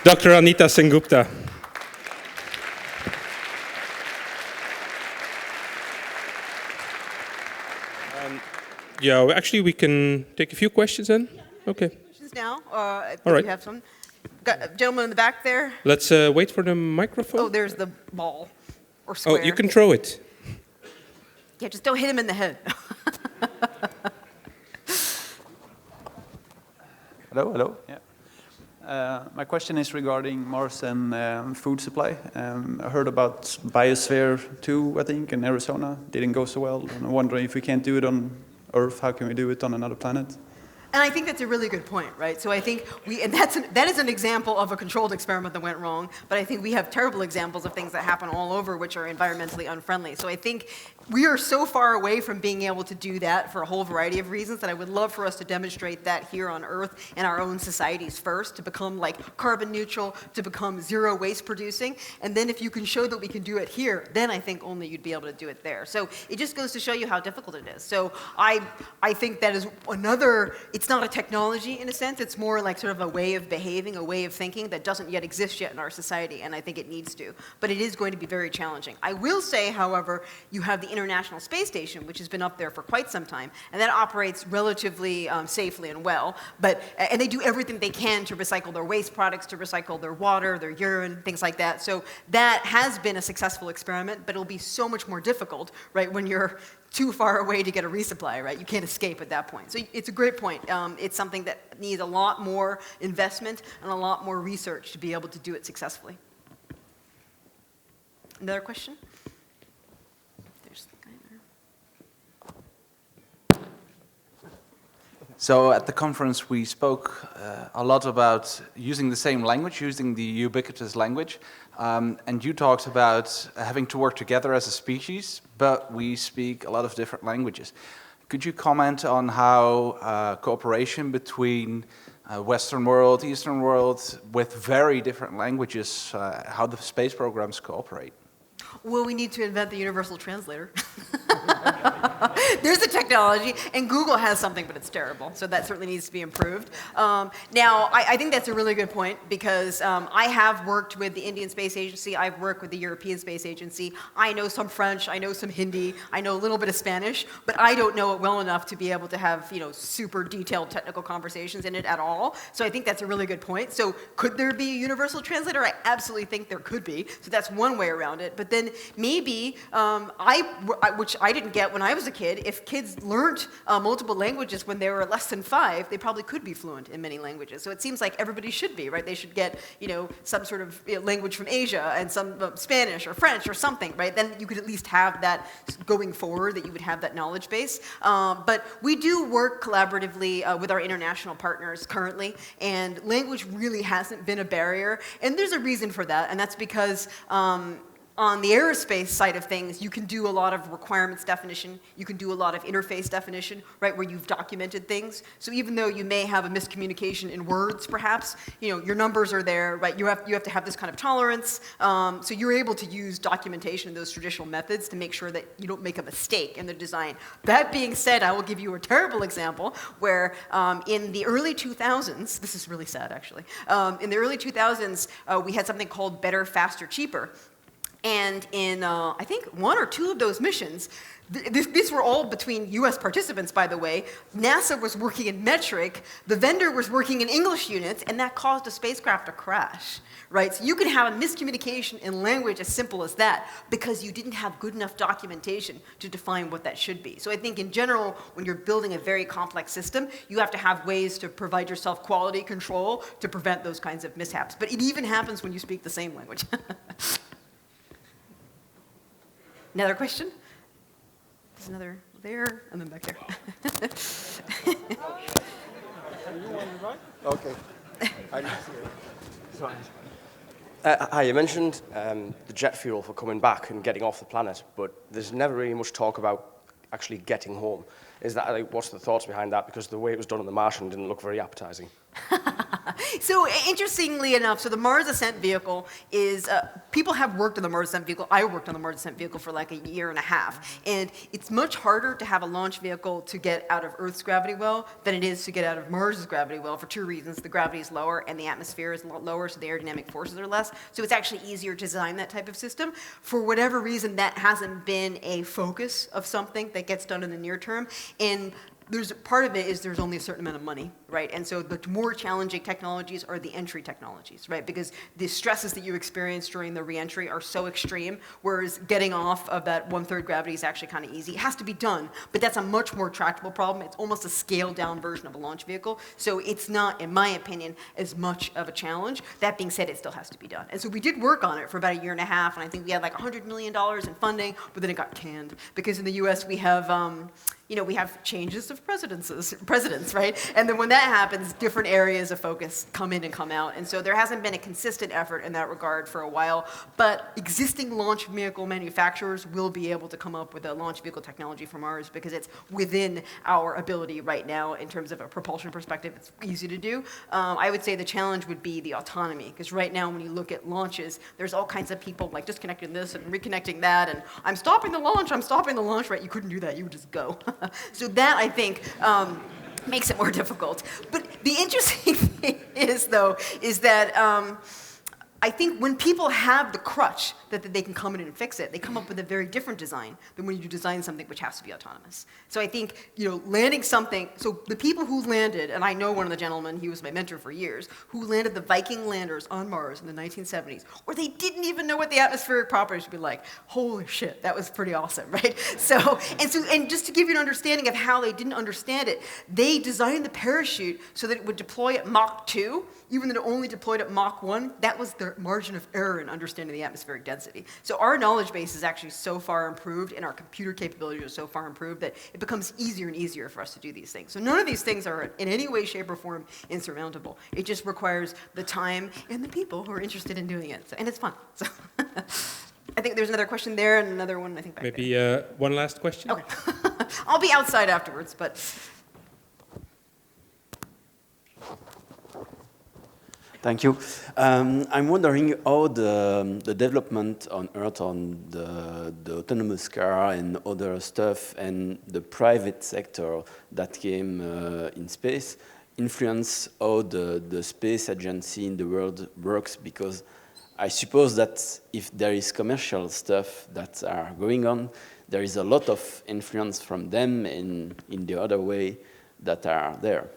Dr. Anita Sengupta. Yeah, actually, we can take a few questions then. Okay. Questions now, if All right. you have some. Got a gentleman in the back there. Let's wait for the microphone. Oh, there's the ball or square. Oh, you can throw it. Yeah, just don't hit him in the head. Hello, hello. Yeah. My question is regarding Mars and food supply. I heard about Biosphere 2, I think, in Arizona. Didn't go so well. And I'm wondering if we can't do it on Earth, how can we do it on another planet? And I think that's a really good point, right? So I think that is an example of a controlled experiment that went wrong, but I think we have terrible examples of things that happen all over which are environmentally unfriendly. So I think we are so far away from being able to do that for a whole variety of reasons that I would love for us to demonstrate that here on Earth in our own societies first, to become like carbon neutral, to become zero waste producing, and then if you can show that we can do it here, then I think only you'd be able to do it there. So it just goes to show you how difficult it is. So I think that is another, it's not a technology in a sense, it's more like sort of a way of behaving, a way of thinking that doesn't yet exist yet in our society, and I think it needs to. But it is going to be very challenging. I will say, however, you have the International Space Station, which has been up there for quite some time, and that operates relatively safely and well, and they do everything they can to recycle their waste products, to recycle their water, their urine, things like that. So that has been a successful experiment, but it'll be so much more difficult, right, when you're too far away to get a resupply, right? You can't escape at that point. So it's a great point. It's something that needs a lot more investment and a lot more research to be able to do it successfully. Another question? There's the guy there. So at the conference we spoke a lot about using the same language, using the ubiquitous language, and you talked about having to work together as a species, but we speak a lot of different languages. Could you comment on how cooperation between Western world, Eastern world, with very different languages, how the space programs cooperate? Well, we need to invent the universal translator. There's a technology, and Google has something, but it's terrible, so that certainly needs to be improved. Now, I think that's a really good point, because I have worked with the Indian Space Agency, I've worked with the European Space Agency, I know some French, I know some Hindi, I know a little bit of Spanish, but I don't know it well enough to be able to have, super detailed technical conversations in it at all, so I think that's a really good point. So could there be a universal translator? I absolutely think there could be, so that's one way around it, but then maybe, which I didn't get when I was a kid, if kids learned multiple languages when they were less than 5, they probably could be fluent in many languages. So it seems like everybody should be, right? They should get, some sort of language from Asia and some Spanish or French or something, right? Then you could at least have that going forward, that you would have that knowledge base. But we do work collaboratively with our international partners currently, and language really hasn't been a barrier. And there's a reason for that, and that's because On the aerospace side of things, you can do a lot of requirements definition. You can do a lot of interface definition, right, where you've documented things. So even though you may have a miscommunication in words, perhaps, your numbers are there, right? You have to have this kind of tolerance. So you're able to use documentation in those traditional methods to make sure that you don't make a mistake in the design. That being said, I will give you a terrible example where in the early 2000s, this is really sad actually, in the early 2000s, we had something called Better, Faster, Cheaper. And in, I think, one or two of those missions, these were all between US participants, by the way. NASA was working in metric, the vendor was working in English units, and that caused a spacecraft to crash, right? So you can have a miscommunication in language as simple as that because you didn't have good enough documentation to define what that should be. So I think in general, when you're building a very complex system, you have to have ways to provide yourself quality control to prevent those kinds of mishaps. But it even happens when you speak the same language. Another question? There's another there, and then back there. Okay. Hi, you mentioned the jet fuel for coming back and getting off the planet, but there's never really much talk about actually getting home. Is that, what's the thoughts behind that? Because the way it was done on the Martian didn't look very appetizing. So interestingly enough, so the Mars Ascent Vehicle is, people have worked on the Mars Ascent Vehicle. I worked on the Mars Ascent Vehicle for like a year and a half. And it's much harder to have a launch vehicle to get out of Earth's gravity well than it is to get out of Mars's gravity well for two reasons. The gravity is lower and the atmosphere is lower, so the aerodynamic forces are less. So it's actually easier to design that type of system. For whatever reason, that hasn't been a focus of something that gets done in the near term. And part of it is there's only a certain amount of money, right? And so the more challenging technologies are the entry technologies, right? Because the stresses that you experience during the reentry are so extreme, whereas getting off of that 1/3 gravity is actually kind of easy. It has to be done, but that's a much more tractable problem. It's almost a scaled down version of a launch vehicle. So it's not, in my opinion, as much of a challenge. That being said, it still has to be done. And so we did work on it for about a year and a half, and I think we had like $100 million in funding, but then it got canned. Because in the US we have, we have changes of presidents, right? And then when that happens, different areas of focus come in and come out. And so there hasn't been a consistent effort in that regard for a while, but existing launch vehicle manufacturers will be able to come up with a launch vehicle technology for Mars because it's within our ability right now in terms of a propulsion perspective. It's easy to do. I would say the challenge would be the autonomy, because right now when you look at launches, there's all kinds of people like disconnecting this and reconnecting that, and I'm stopping the launch, right? You couldn't do that, you would just go. So that, I think, makes it more difficult. But the interesting thing is, though, is that I think when people have the crutch that they can come in and fix it, they come up with a very different design than when you design something which has to be autonomous. So I think, landing something, so the people who landed, and I know one of the gentlemen, he was my mentor for years, who landed the Viking landers on Mars in the 1970s, where they didn't even know what the atmospheric properties would be like. Holy shit, that was pretty awesome, right? And just to give you an understanding of how they didn't understand it, they designed the parachute so that it would deploy at Mach 2, even though it only deployed at Mach 1. That was their margin of error in understanding the atmospheric density. So our knowledge base is actually so far improved, and our computer capabilities are so far improved that it becomes easier and easier for us to do these things. So none of these things are in any way, shape, or form insurmountable. It just requires the time and the people who are interested in doing it. And it's fun. So I think there's another question there and another one, I think, back Maybe there. one last question? Okay. I'll be outside afterwards, but... Thank you. I'm wondering how the development on Earth on the autonomous car and other stuff and the private sector that came in space influence how the space agency in the world works, because I suppose that if there is commercial stuff that are going on, there is a lot of influence from them in the other way that are there.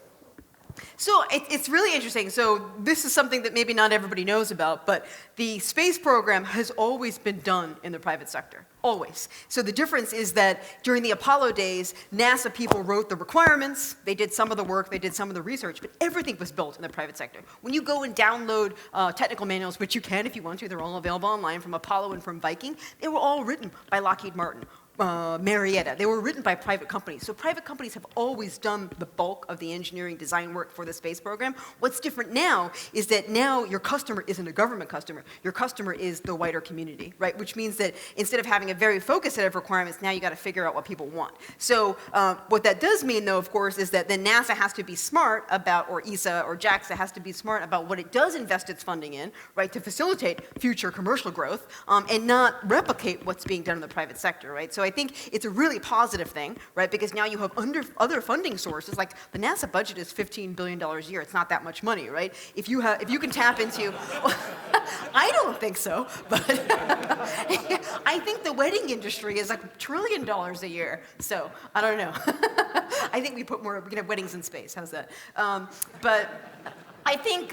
So it's really interesting. So this is something that maybe not everybody knows about, but the space program has always been done in the private sector, always. So the difference is that during the Apollo days, NASA people wrote the requirements, they did some of the work, they did some of the research, but everything was built in the private sector. When you go and download technical manuals, which you can if you want to, they're all available online from Apollo and from Viking, they were all written by Lockheed Martin. Marietta. They were written by private companies. So private companies have always done the bulk of the engineering design work for the space program. What's different now is that now your customer isn't a government customer. Your customer is the wider community, right? Which means that instead of having a very focused set of requirements, now you got to figure out what people want. So what that does mean, though, of course, is that then NASA has to be smart about, or ESA or JAXA has to be smart about what it does invest its funding in, right, to facilitate future commercial growth and not replicate what's being done in the private sector, right? So I think it's a really positive thing, right? Because now you have other funding sources, like the NASA budget is $15 billion a year. It's not that much money, right? If you can tap into, well, I don't think so, but I think the wedding industry is like $1 trillion a year. So I don't know. I think we put more, we can have weddings in space. How's that? But I think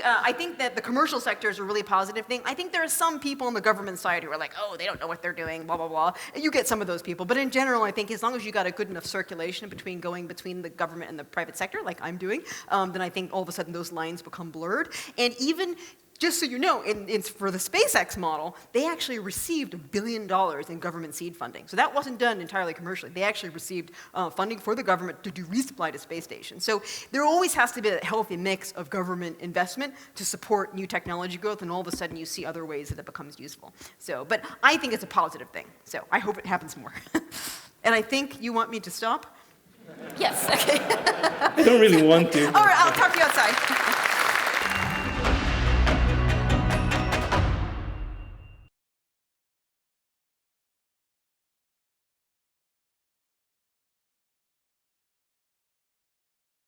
that the commercial sector is a really positive thing. I think there are some people on the government side who are like, oh, they don't know what they're doing, blah, blah, blah. And you get some of those people. But in general, I think as long as you got a good enough circulation between the government and the private sector, like I'm doing, then I think all of a sudden those lines become blurred. And even just so you know, for the SpaceX model, they actually received $1 billion in government seed funding. So that wasn't done entirely commercially. They actually received funding for the government to do resupply to space stations. So there always has to be a healthy mix of government investment to support new technology growth, and all of a sudden you see other ways that it becomes useful. So, but I think it's a positive thing. So I hope it happens more. And I think you want me to stop? Yes, okay. I don't really want to. All right, I'll talk to you outside.